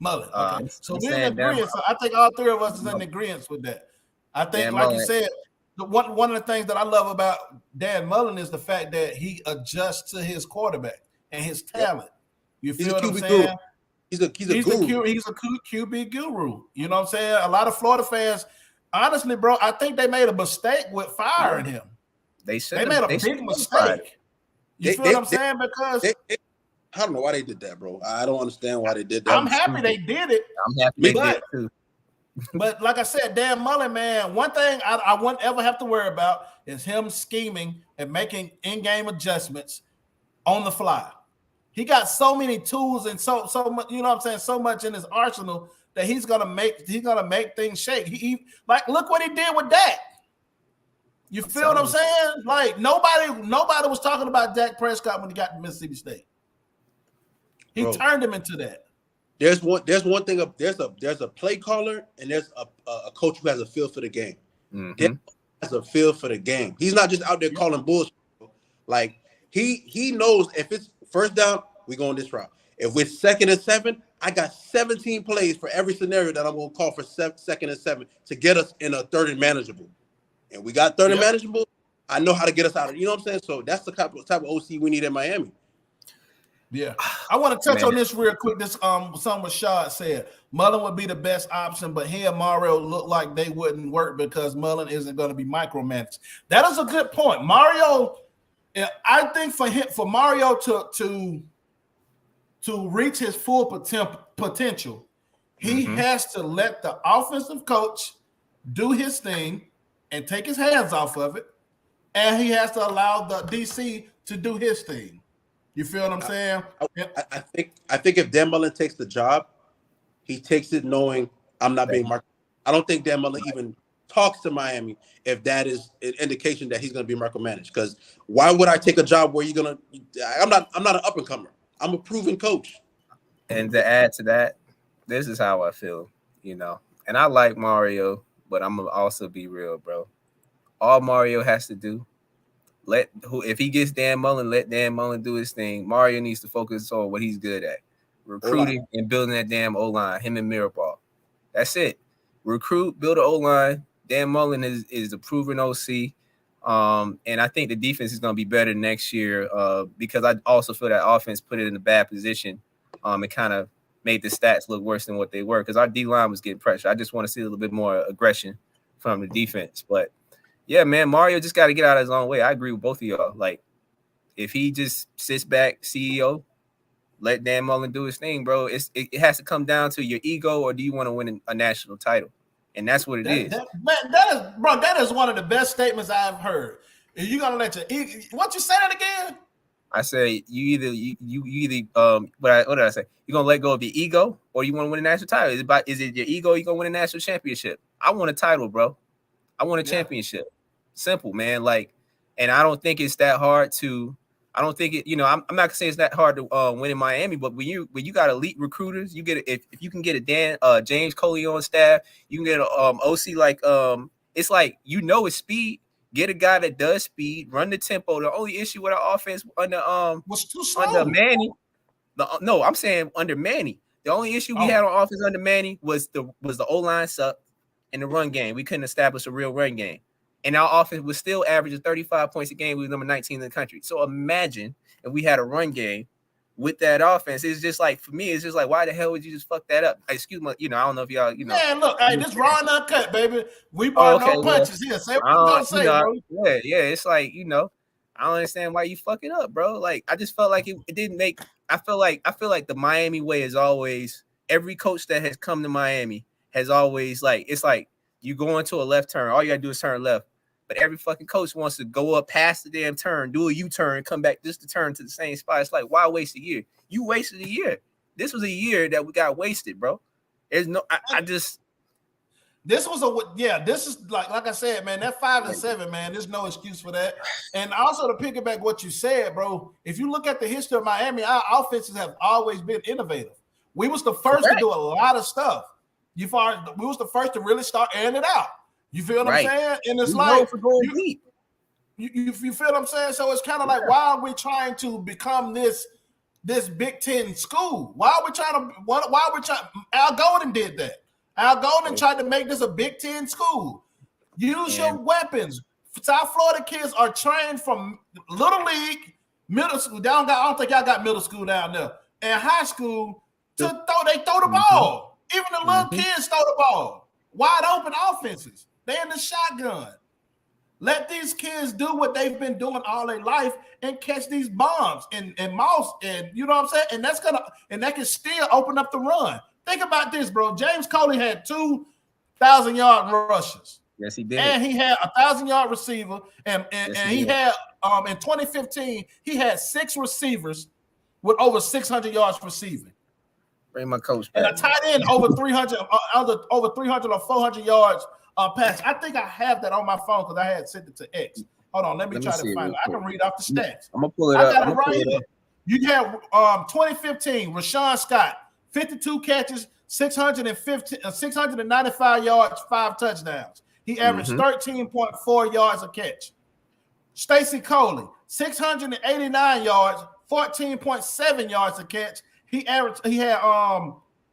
Okay. So we're in agreement. So I think all three of us is in agreement with that. I think, like you said, one of the things that I love about Dan Mullen is the fact that he adjusts to his quarterback and his talent. You feel what I'm saying?
He's a guru.
He's a QB guru. You know what I'm saying? A lot of Florida fans, honestly, bro, I think they made a mistake with firing him. They made a big mistake. You feel what I'm saying? Because
I don't know why they did that, bro. I don't understand why they did that.
I'm happy they did it.
I'm happy they did it too.
But like I said, Dan Mullen, man, one thing I won't ever have to worry about is him scheming and making in-game adjustments on the fly. He got so many tools and so much, you know what I'm saying, so much in his arsenal that he's gonna make things shake. He like look what he did with Dak. You feel what I'm saying? Like nobody was talking about Dak Prescott when he got to Mississippi State. He turned him into that.
There's one thing. There's a play caller and there's a coach who has a feel for the game. Mm-hmm. Has a feel for the game. He's not just out there calling bullshit. Like he knows if it's first down, we going this route. If we're 2nd and 7, I got 17 plays for every scenario that I'm going to call for 2nd and 7 to get us in a 3rd and manageable. And we got 3rd and manageable. I know how to get us out of it. You know what I'm saying? So that's the type of OC we need in Miami.
Yeah. I want to touch on this real quick. This something what Shad said. Mullen would be the best option, but he and Mario look like they wouldn't work because Mullen isn't going to be micromanaged. That is a good point. Mario, I think for Mario to reach his full potential, he has to let the offensive coach do his thing and take his hands off of it, and he has to allow the DC to do his thing. You feel what I'm saying?
I think if Dan Mullen takes the job, he takes it knowing I'm not being marked. I don't think Dan Mullen even talks to Miami if that is an indication that he's going to be micromanaged. Because why would I take a job where you're going to? I'm not an up and comer. I'm a proven coach.
And to add to that, this is how I feel, And I like Mario, but I'm gonna also be real, bro. All Mario has to do, if he gets Dan Mullen, let Dan Mullen do his thing. Mario needs to focus on what he's good at, recruiting and building that damn O-line. Him and Mirabal, that's it. Recruit, build an O-line. Dan Mullen is a proven OC. And I think the defense is going to be better next year because I also feel that offense put it in a bad position and kind of made the stats look worse than what they were because our D-line was getting pressure. I just want to see a little bit more aggression from the defense. But, yeah, man, Mario just got to get out of his own way. I agree with both of y'all. Like, if he just sits back, CEO, let Dan Mullen do his thing, bro, it has to come down to your ego or do you want to win a national title? And that's what it is.
That is one of the best statements I've heard. You're gonna let your ego. What you say that again?
I say you either what did I say? You're gonna let go of your ego or you want to win a national title. Is it your ego? You're gonna win a national championship. I want a title, bro. I want a championship. Simple, man. Like, and I don't think it's that hard to. I don't think it. I'm not gonna say it's that hard to win in Miami, but when you got elite recruiters, you get if you can get a James Coley on staff, you can get an OC like it's like it's speed, get a guy that does speed, run the tempo. The only issue with our offense under
was too slow.
under Manny, no, I'm saying under Manny. The only issue we had on offense under Manny was the O-line suck and the run game. We couldn't establish a real run game. And our offense was still averaging 35 points a game. We were number 19 in the country. So imagine if we had a run game with that offense. It's just like, for me, it's just like, why the hell would you just fuck that up? Excuse me, I don't know if y'all,
Man, look, hey, this raw and uncut, baby. We brought no punches here. Say what you gonna say, bro.
Yeah, it's like, I don't understand why you fuck it up, bro. Like, I just felt like it didn't make. I feel like the Miami way is always, every coach that has come to Miami has always, like, it's like you go into a left turn, all you gotta do is turn left. But every fucking coach wants to go up past the damn turn, do a U-turn, come back just to turn to the same spot. It's like, why waste a year? You wasted a year. This was a year that we got wasted, bro. There's no, this is like I said, man, that 5 and 7, man, there's no excuse for that. And also to piggyback what you said, bro, if you look at the history of Miami, our offenses have always been innovative. We was the first to do a lot of stuff. We was the first to really start airing it out. You feel what I'm saying? And it's like you feel what I'm saying? So it's kind of like, why are we trying to become this Big Ten school? Why are we trying? Al Golden did that. Al Golden tried to make this a Big Ten school. Use your weapons. South Florida kids are trained from little league, middle school. I don't think y'all got middle school down there, and high school to throw. They throw the ball. Even the little kids throw the ball. Wide open offenses. They in the shotgun. Let these kids do what they've been doing all their life and catch these bombs and mouse, and you know what I'm saying? And that can still open up the run. Think about this, bro. James Coley had 2,000-yard rushes. Yes, he did.
And he had a 1,000-yard receiver. And he had in 2015, he had 6 receivers with over 600 yards receiving.
Bring my coach
back. And a tight end over 300 or 400 yards pass. I think I have that on my phone because I had sent it to X. Hold on, let me try to find it. I can read off the stats.
I'm gonna pull it up.
I got it right here. You have 2015, Rashawn Scott, 52 catches, 695 yards, 5 touchdowns. He averaged 13.4 yards a catch. Stacy Coley, 689 yards, 14.7 yards a catch. He had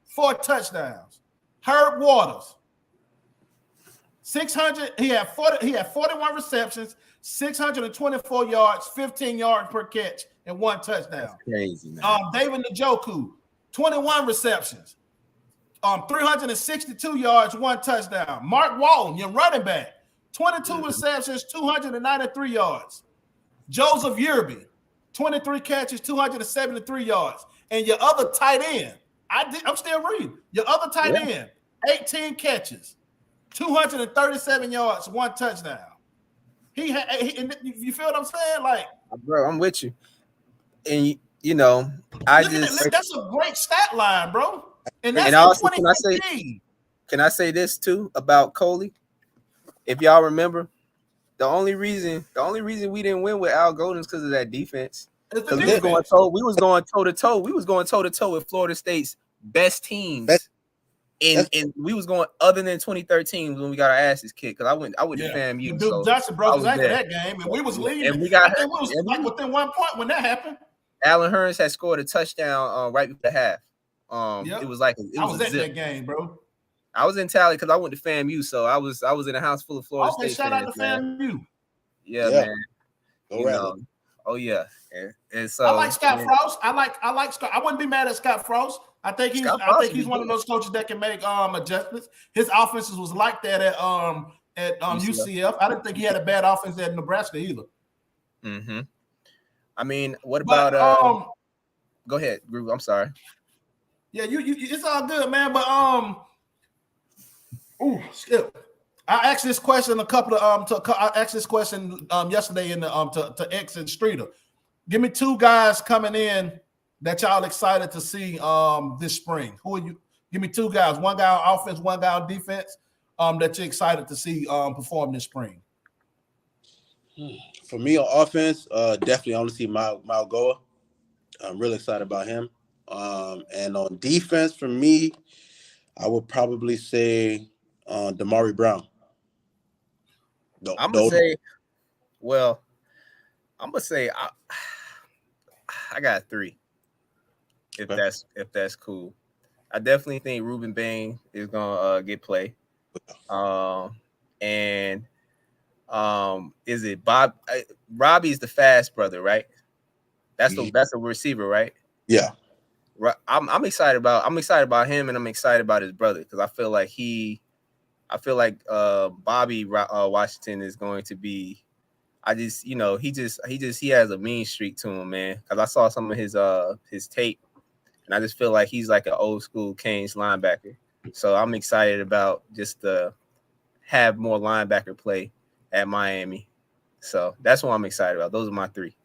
4 touchdowns. Herb Waters, 600. He had 41 receptions, 624 yards, 15 yards per catch, and 1 touchdown.
That's crazy, man.
David Njoku, 21 receptions, 362 yards, 1 touchdown. Mark Walton, your running back, 22 receptions, 293 yards. Joseph Yerby, 23 catches, 273 yards. And your other tight end, I'm still reading. Your other tight end, 18 catches, 237 yards, 1 touchdown. You feel what I'm saying? Like,
bro, I'm with you. And that's a
great stat line, bro. And that's
also, can I say this too about Coley? If y'all remember, the only reason we didn't win with Al Golden is because of that defense. Because we was going toe to toe. We was going toe to toe with Florida State's best teams. And we was going other than 2013 when we got our asses kicked. Because I went to FAMU.
Dude, Johnson broke his ankle that game, and we was leading. And we was like within 1 point when that happened.
Alan Hearns had scored a touchdown right before the half. It was like
I was at that game, bro.
I was in Tally because I went to FAMU, so I was in a house full of Florida State
shout
fans.
Out to FAMU.
Yeah, man. Oh yeah. And so
I like Scott Frost. I like Scott. I wouldn't be mad at Scott Frost. I think he's one of those coaches that can make adjustments. His offenses was like that at UCF. I didn't think he had a bad offense at Nebraska either.
Mm-hmm. I mean, what about go ahead, Groov. I'm sorry.
Yeah, you it's all good, man. But Skip. I asked this question yesterday in the to X and Streeter. Give me 2 guys coming in that y'all excited to see this spring. Who are you? Give me 2 guys. 1 guy on offense, 1 guy on defense. That you're excited to see perform this spring.
For me on offense, definitely I want to see Malgoa. I'm really excited about him. And on defense, for me, I would probably say Damari Brown.
I'm gonna say Well, I'm gonna say I got 3.
Okay.
If that's cool. I definitely think Ruben Bain is gonna get play. And is it Bob? Robbie's the fast brother, right? That's a receiver, right?
Yeah.
I'm excited about him, and I'm excited about his brother because I feel like Bobby Washington is going to be. I just he has a mean streak to him, man. Because I saw some of his tape, and I just feel like he's like an old school Canes linebacker. So I'm excited about just have more linebacker play at Miami. So that's what I'm excited about. Those are my 3.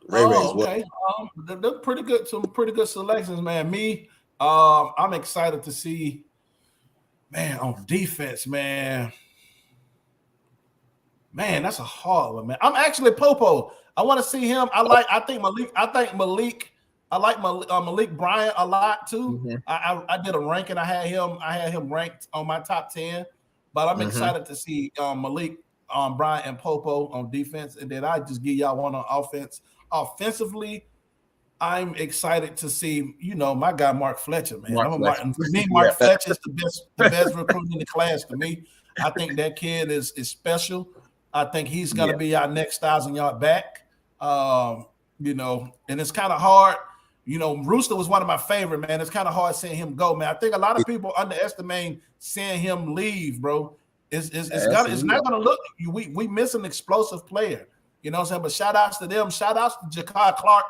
Ray
Oh,
as well.
okay. They're pretty good. Some pretty good selections, man. I'm excited to see, man, on defense, man. Man, that's a hard one, man. I'm actually Popo. I want to see him. I think Malik. I like Malik Bryant a lot too.
Mm-hmm.
I did a ranking. I had him ranked on my top 10. But I'm excited to see Malik, Bryant, and Popo on defense, and then I just give y'all one on offense. Offensively, I'm excited to see, my guy Mark Fletcher, man. Mark Fletcher is the best recruit in the class to me. I think that kid is special. I think he's gonna be our next 1,000-yard back. And it's kind of hard. Rooster was one of my favorite, man. It's kind of hard seeing him go, man. I think a lot of people underestimate seeing him leave, bro. It's not gonna look. We miss an explosive player. You know what I'm saying? But shout outs to them. Shout outs to Jakar Clark.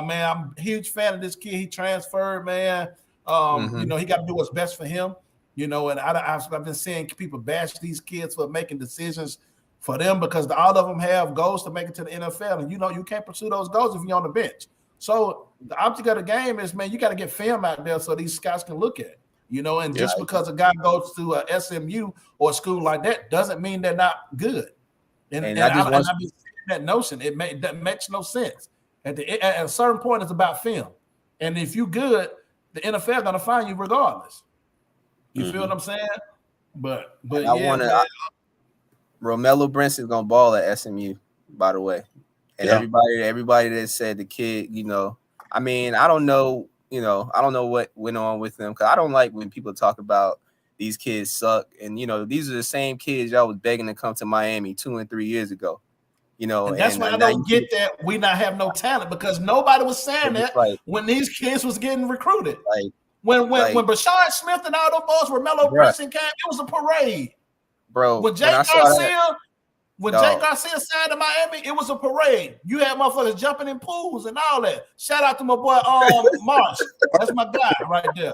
Man, I'm a huge fan of this kid. He transferred, man. He got to do what's best for him. And I've been seeing people bash these kids for making decisions for them because all of them have goals to make it to the NFL. And, you can't pursue those goals if you're on the bench. So the object of the game is, man, you got to get film out there so these scouts can look at it. And just because a guy goes to a SMU or a school like that doesn't mean they're not good. And I've been seeing that notion. That makes no sense. At a certain point, it's about film. And if you good, the NFL going to find you regardless. You feel what I'm saying? But yeah,
Romello Brinson's gonna ball at SMU, by the way. And everybody that said the kid, I mean, I don't know what went on with them because I don't like when people talk about these kids suck. And these are the same kids y'all was begging to come to Miami 2 and 3 years ago.
And that's why I don't get that we not have no talent because nobody was saying that when these kids was getting recruited. When Brashard Smith and all those boys, Romello Brinson came, it was a parade.
Bro,
when Jake Garcia signed to Miami, it was a parade. You had motherfuckers jumping in pools and all that. Shout out to my boy Marsh. That's my guy right there.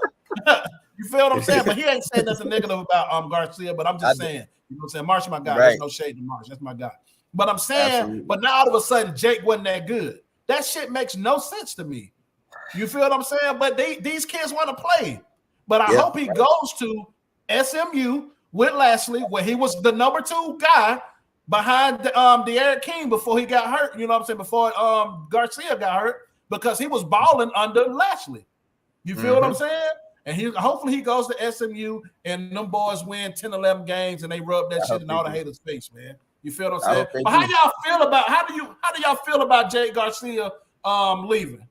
You feel what I'm saying? But he ain't saying nothing negative about Garcia, but I'm just saying, what I'm saying? Marsh my guy. There's no shade to Marsh. That's my guy. But I'm saying, but now all of a sudden Jake wasn't that good. That shit makes no sense to me. You feel what I'm saying? But these kids want to play. But I hope he goes to SMU with Lashley, where he was the number 2 guy behind De'Aaron King before he got hurt. You know what I'm saying? Before Garcia got hurt, because he was balling under Lashley. You feel what I'm saying? And hopefully he goes to SMU and them boys win 10, 11 games and they rub that shit in all the haters' face, man. You feel what I'm saying? But how do y'all feel about Jay Garcia leaving?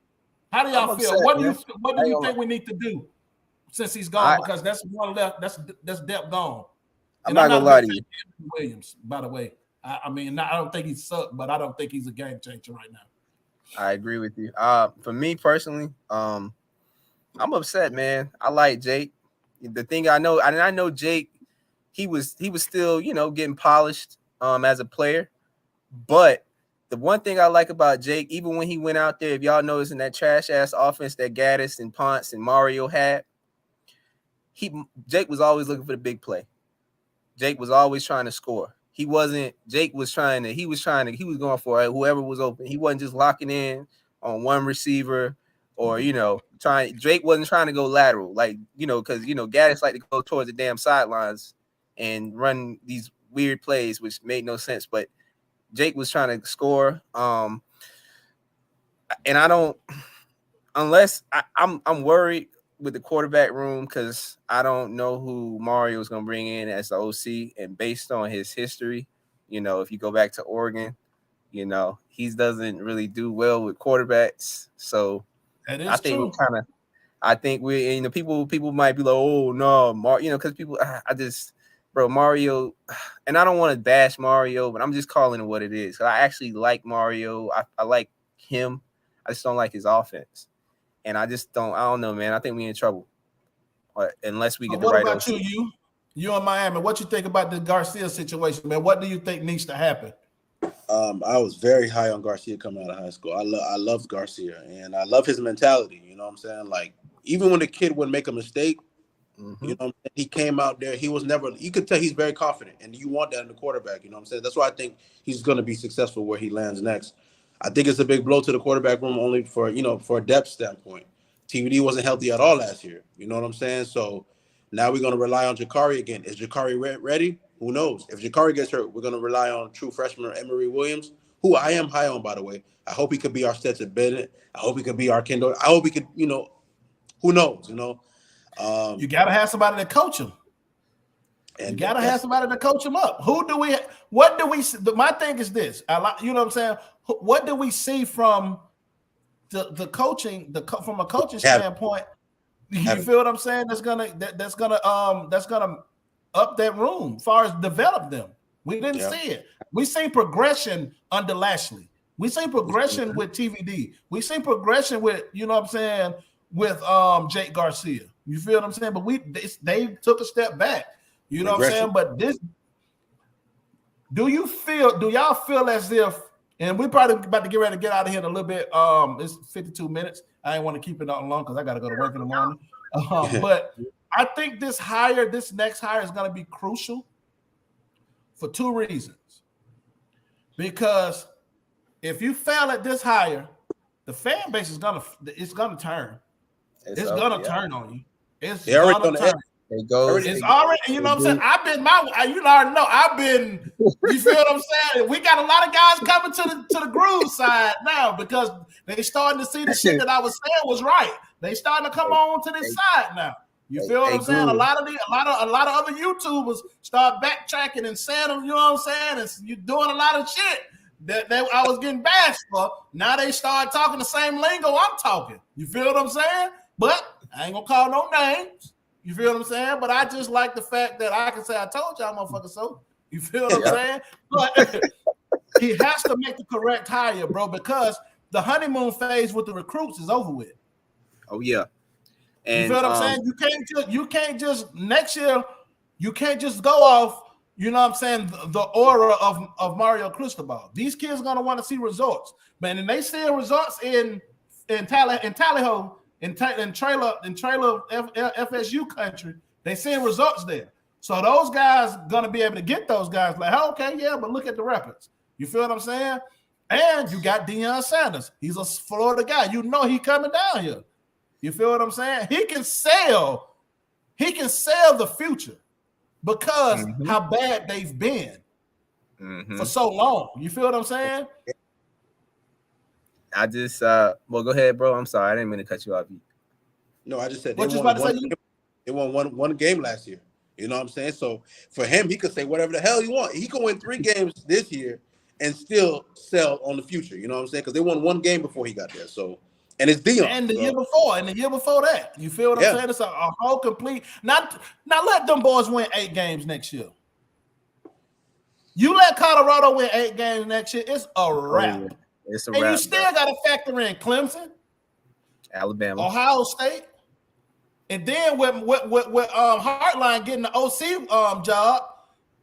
How do y'all feel? What do you think we need to do since he's gone? Because that's one left. That's depth gone.
I'm not gonna lie to you,
Williams. By the way, I mean, I don't think he sucked, but I don't think he's a game changer right now.
I agree with you. For me personally, I'm upset, man. I like Jake. The thing I know Jake, he was still, getting polished as a player. But the one thing I like about Jake, even when he went out there, if y'all notice in that trash ass offense that Gaddis and Ponce and Mario had, Jake was always looking for the big play. Jake was always trying to score. He was going for it, whoever was open. He wasn't just locking in on one receiver or, Drake wasn't trying to go lateral, because, Gaddis like to go towards the damn sidelines and run these weird plays, which made no sense. But Jake was trying to score. And I'm worried with the quarterback room because I don't know who Mario is going to bring in as the OC. And based on his history, You know, if you go back to Oregon, you know, he doesn't really do well with quarterbacks. So
That
I
is
think
true.
I think we, you know, people might be like, oh no, you know, because people, bro, Mario, and I don't want to bash Mario, but I'm just calling it what it is. I actually like Mario. I like him. I just don't like his offense, and I don't know, man. I think we in trouble, unless we get the
What
right
about
OC.
you in Miami? What you think about the Garcia situation, man? What do you think needs to happen?
I was very high on Garcia coming out of high school. I love Garcia, and I love his mentality. You know what I'm saying? Like, even when the kid would make a mistake, you know what I'm saying? He came out there. He was never. You could tell he's very confident, and you want that in the quarterback. You know what I'm saying? That's why I think he's going to be successful where he lands next. I think it's a big blow to the quarterback room only for for a depth standpoint. TVD wasn't healthy at all last year. You know what I'm saying? So now we're going to rely on Jakari again. Is Jakari ready? Who knows? If Jakari gets hurt, we're going to rely on true freshman Emory Williams, who I am high on, by the way. I hope he could be our Stetson Bennett. I hope he could be our Kendall. I hope he could, who knows,
You got to have somebody to coach him. You got to have somebody to coach him up. What do we see? My thing is this. You know what I'm saying? What do we see from the coaching, from a coaching standpoint? You feel what I'm saying? That's gonna up that room as far as develop them. We didn't see it. We seen progression under Lashley. We seen progression with TVD. We seen progression with, you know what I'm saying, with Jake Garcia. You feel what I'm saying? But they took a step back. You know what I'm saying? But do y'all feel as if, and we probably about to get ready to get out of here in a little bit. It's 52 minutes. I ain't want to keep it on long because I got to go to work in the morning. But I think this next hire is going to be crucial for two reasons. Because if you fail at this hire, the fan base is gonna turn. It's gonna turn on you. It's gonna turn. It's already, you know what I'm saying? You already know, you feel what I'm saying? We got a lot of guys coming to the Groove side now because they starting to see the shit that I was saying was right. They starting to come on to this side now. You feel what I'm saying? A lot of other YouTubers start backtracking and saying, you know what I'm saying? And you doing a lot of shit that I was getting bashed for. Now they start talking the same lingo I'm talking. You feel what I'm saying? But I ain't gonna call no names. You feel what I'm saying? But I just like the fact that I can say I told y'all motherfuckers so. You feel what I'm saying? But he has to make the correct hire, bro, because the honeymoon phase with the recruits is over with.
Oh yeah. And
you feel what I'm saying? You can't just next year, you can't just go off, you know what I'm saying, the aura of Mario Cristobal. These kids are gonna want to see results. Man, and they see results in Tallahassee, in trailer FSU country. They seeing results there. So those guys gonna be able to get those guys like, oh, okay, yeah, but look at the records. You feel what I'm saying? And you got Deion Sanders. He's a Florida guy. You know he coming down here. You feel what I'm saying? He can sell the future because how bad they've been for so long. You feel what I'm saying?
I just well, go ahead, bro. I'm sorry, I didn't mean to cut you off.
No, I just said they won one game last year. You know what I'm saying? So for him, he could say whatever the hell he wants. He could win 3 games this year and still sell on the future. You know what I'm saying? Because they won 1 game before he got there. So, and it's Deion.
And the year before that. You feel what I'm saying? It's a whole complete. Now let them boys win 8 games next year. You let Colorado win 8 games next year, it's a wrap.
It's a
and
wrap.
You still got to factor in Clemson,
Alabama,
Ohio State, and then with Hartline getting the OC job.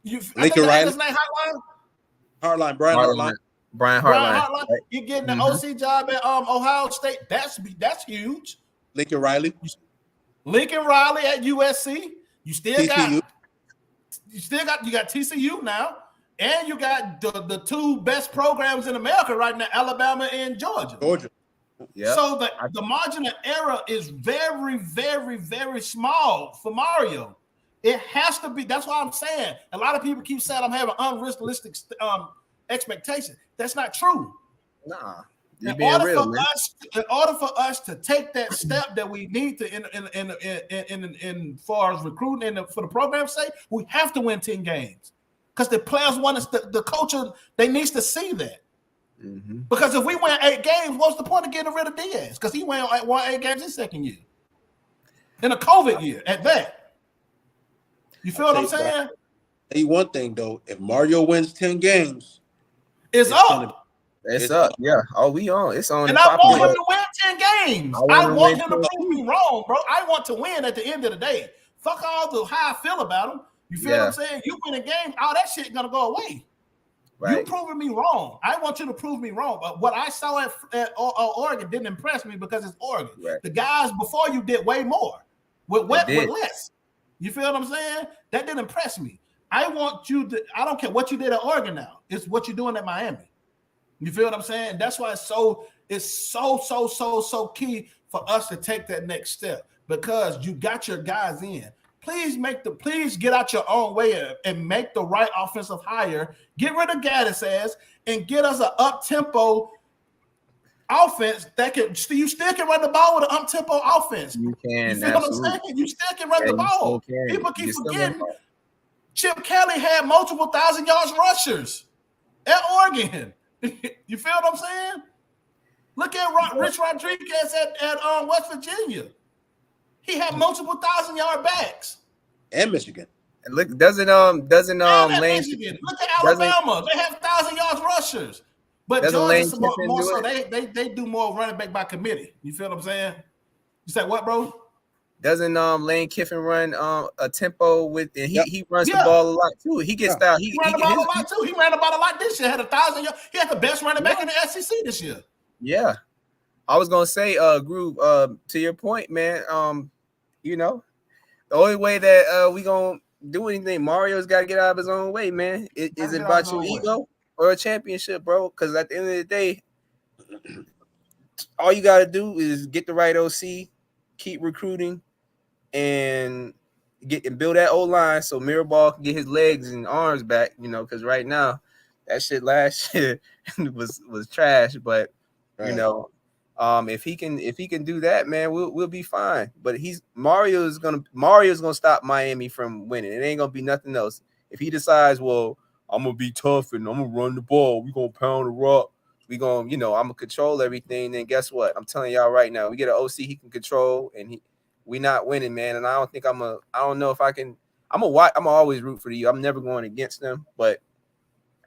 Lincoln Riley.
His name
Hartline, Brian Hartline.
Brian Hartline.
Right? You getting the OC job at Ohio State. That's huge.
Lincoln Riley
at USC. You got TCU now, and you got the 2 best programs in America right now, Alabama and Georgia. Yeah. So the margin of error is very, very, very small for Mario. It has to be. That's why I'm saying a lot of people keep saying I'm having unrealistic expectations. That's not true.
Nah.
In order for us to take that step that we need to in far as recruiting and for the program's sake, we have to win 10 games. because the players want us, the coach, they needs to see that.
Mm-hmm.
Because if we win 8 games, what's the point of getting rid of Diaz? Because he won 8 games his second year. In a COVID year at that. You feel what I'm saying?
Tell you one thing though, if Mario wins 10 games,
it's up.
It's up. Yeah. Oh, we on. It's on.
And I want him to win 10 games. I want him to prove me wrong, bro. I want to win at the end of the day. Fuck all the how I feel about him. You feel what I'm saying? You win a game, all that shit gonna go away. Right. You proving me wrong. I want you to prove me wrong. But what I saw at Oregon didn't impress me because it's Oregon. Right. The guys before you did way more with less. You feel what I'm saying? That didn't impress me. I want you to. I don't care what you did at Oregon now. It's what you're doing at Miami. You feel what I'm saying? That's why it's so key for us to take that next step because you got your guys in. Please get out your own way and make the right offensive hire. Get rid of Gaddis ass and get us an up-tempo offense that can. You still can run the ball with an up-tempo offense.
You can.
You feel what I'm saying? You still can run the ball. People keep forgetting. Chip Kelly had multiple 1,000-yard rushers at Oregon. You feel what I'm saying? Look at Rich Rodriguez at West Virginia. He had multiple 1,000-yard backs.
And Michigan.
And look, doesn't Lane
Michigan. Look at Alabama. They have 1,000-yard rushers. But Georgia more so they do more running back by committee. You feel what I'm saying? You say what, bro?
Doesn't Lane Kiffin run a tempo with and he runs the ball a lot too. He gets style. He
ran the ball a lot too. He ran the ball a lot this year. Had 1,000 yards. He had the best running back in the SEC this year.
Yeah. I was gonna say, Groov, to your point, man. You know, the only way that we gonna do anything, Mario's got to get out of his own way, man. Is it about your ego or a championship, bro? Because at the end of the day, all you got to do is get the right OC, keep recruiting, and build that O-line so Mirabal can get his legs and arms back. You know, because right now that shit last year was trash, but you know. If he can do that, man, we'll be fine. But Mario's gonna stop Miami from winning. It ain't gonna be nothing else. If he decides, well, I'm gonna be tough and I'm gonna run the ball, we gonna pound the rock, we gonna, I'm gonna control everything. Then guess what? I'm telling y'all right now, we get an OC he can control, and we not winning, man. And I don't think I don't know if I can. I'm gonna always root for you. I'm never going against them, but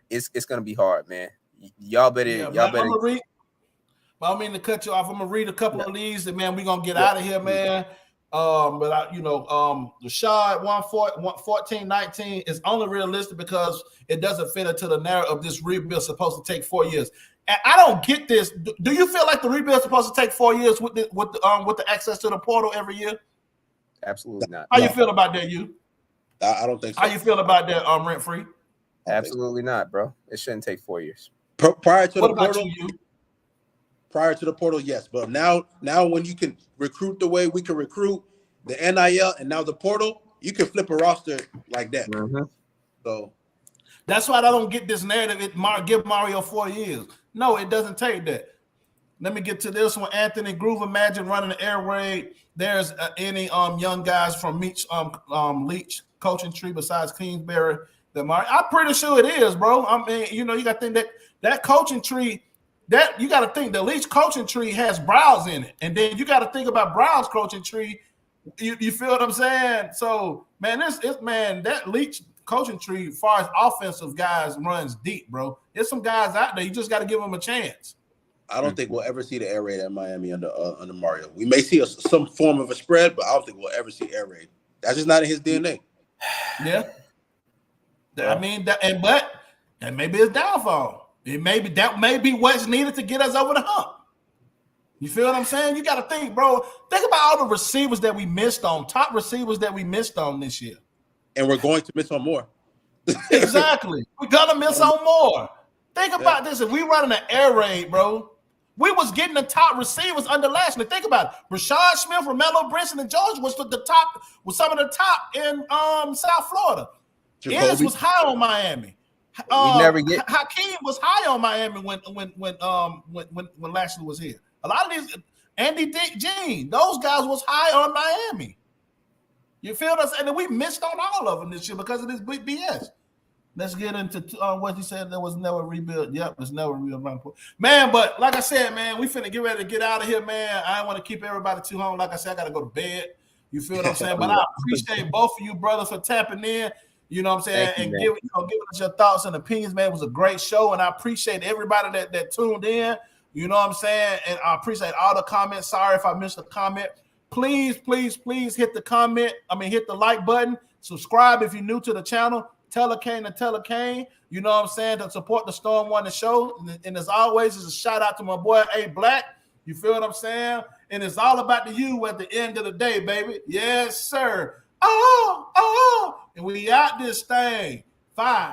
it's gonna be hard, man. Y'all better.
I don't mean to cut you off. I'm gonna read a couple of these, and man, we're gonna get out of here, man. But the shot 14-19 is only realistic because it doesn't fit into the narrative of this rebuild supposed to take 4 years. And I don't get this. Do you feel like the rebuild is supposed to take 4 years with the access to the portal every year?
Absolutely not.
How you feel about that, you?
I don't think so.
How you feel about that, rent free?
Absolutely not, bro. It shouldn't take 4 years.
Prior to
what
the
about
portal,
you?
Prior to the portal, yes. But now when you can recruit the way we can recruit, the NIL and now the portal, you can flip a roster like that.
Mm-hmm.
So
that's why I don't get this narrative. Give Mario 4 years. No, it doesn't take that. Let me get to this one. Anthony Groov, imagine running an air raid. There's any young guys from Leach coaching tree besides Kingsbury. I'm pretty sure it is, bro. I mean, you got to think that coaching tree. That you got to think the Leach coaching tree has Browns in it, and then you got to think about Browns coaching tree. You feel what I'm saying? So, man, that Leach coaching tree, as far as offensive guys, runs deep, bro. There's some guys out there. You just got to give them a chance.
I don't think we'll ever see the air raid at Miami under Mario. We may see some form of a spread, but I don't think we'll ever see air raid. That's just not in his DNA.
Yeah, I mean but that may be his downfall. That may be what's needed to get us over the hump. You feel what I'm saying? You got to think, bro. Think about all the receivers that we missed on, top receivers that we missed on this year.
And we're going to miss on more.
Exactly. We're going to miss on more. Think about this. If we running an air raid, bro, we was getting the top receivers under last year. Think about it. Rashad Smith, Romello Brinson, and George was some of the top in South Florida. Ennis was high on Miami. Hakeem was high on Miami when Lashley was here. A lot of these, Andy Dick, Gene, those guys was high on Miami. You feel us? And then we missed on all of them this year because of this big BS. Let's get into what you said. There was never rebuilt. Yep, there's never rebuilt. Man, but like I said, man, we finna get ready to get out of here, man. I don't want to keep everybody too home. Like I said, I got to go to bed. You feel what I'm saying? But I appreciate both of you brothers for tapping in. You know what I'm saying?
You,
and giving us your thoughts and opinions, man. It was a great show. And I appreciate everybody that tuned in. You know what I'm saying? And I appreciate all the comments. Sorry if I missed a comment. Please hit the like button. Subscribe if you're new to the channel. Tell a Kane to tell a Kane. You know what I'm saying? To support the Storm Wonder show. And as always, it's a shout out to my boy A Black. You feel what I'm saying? And it's all about the you at the end of the day, baby. Yes, sir. Oh. And we out this thing. 5,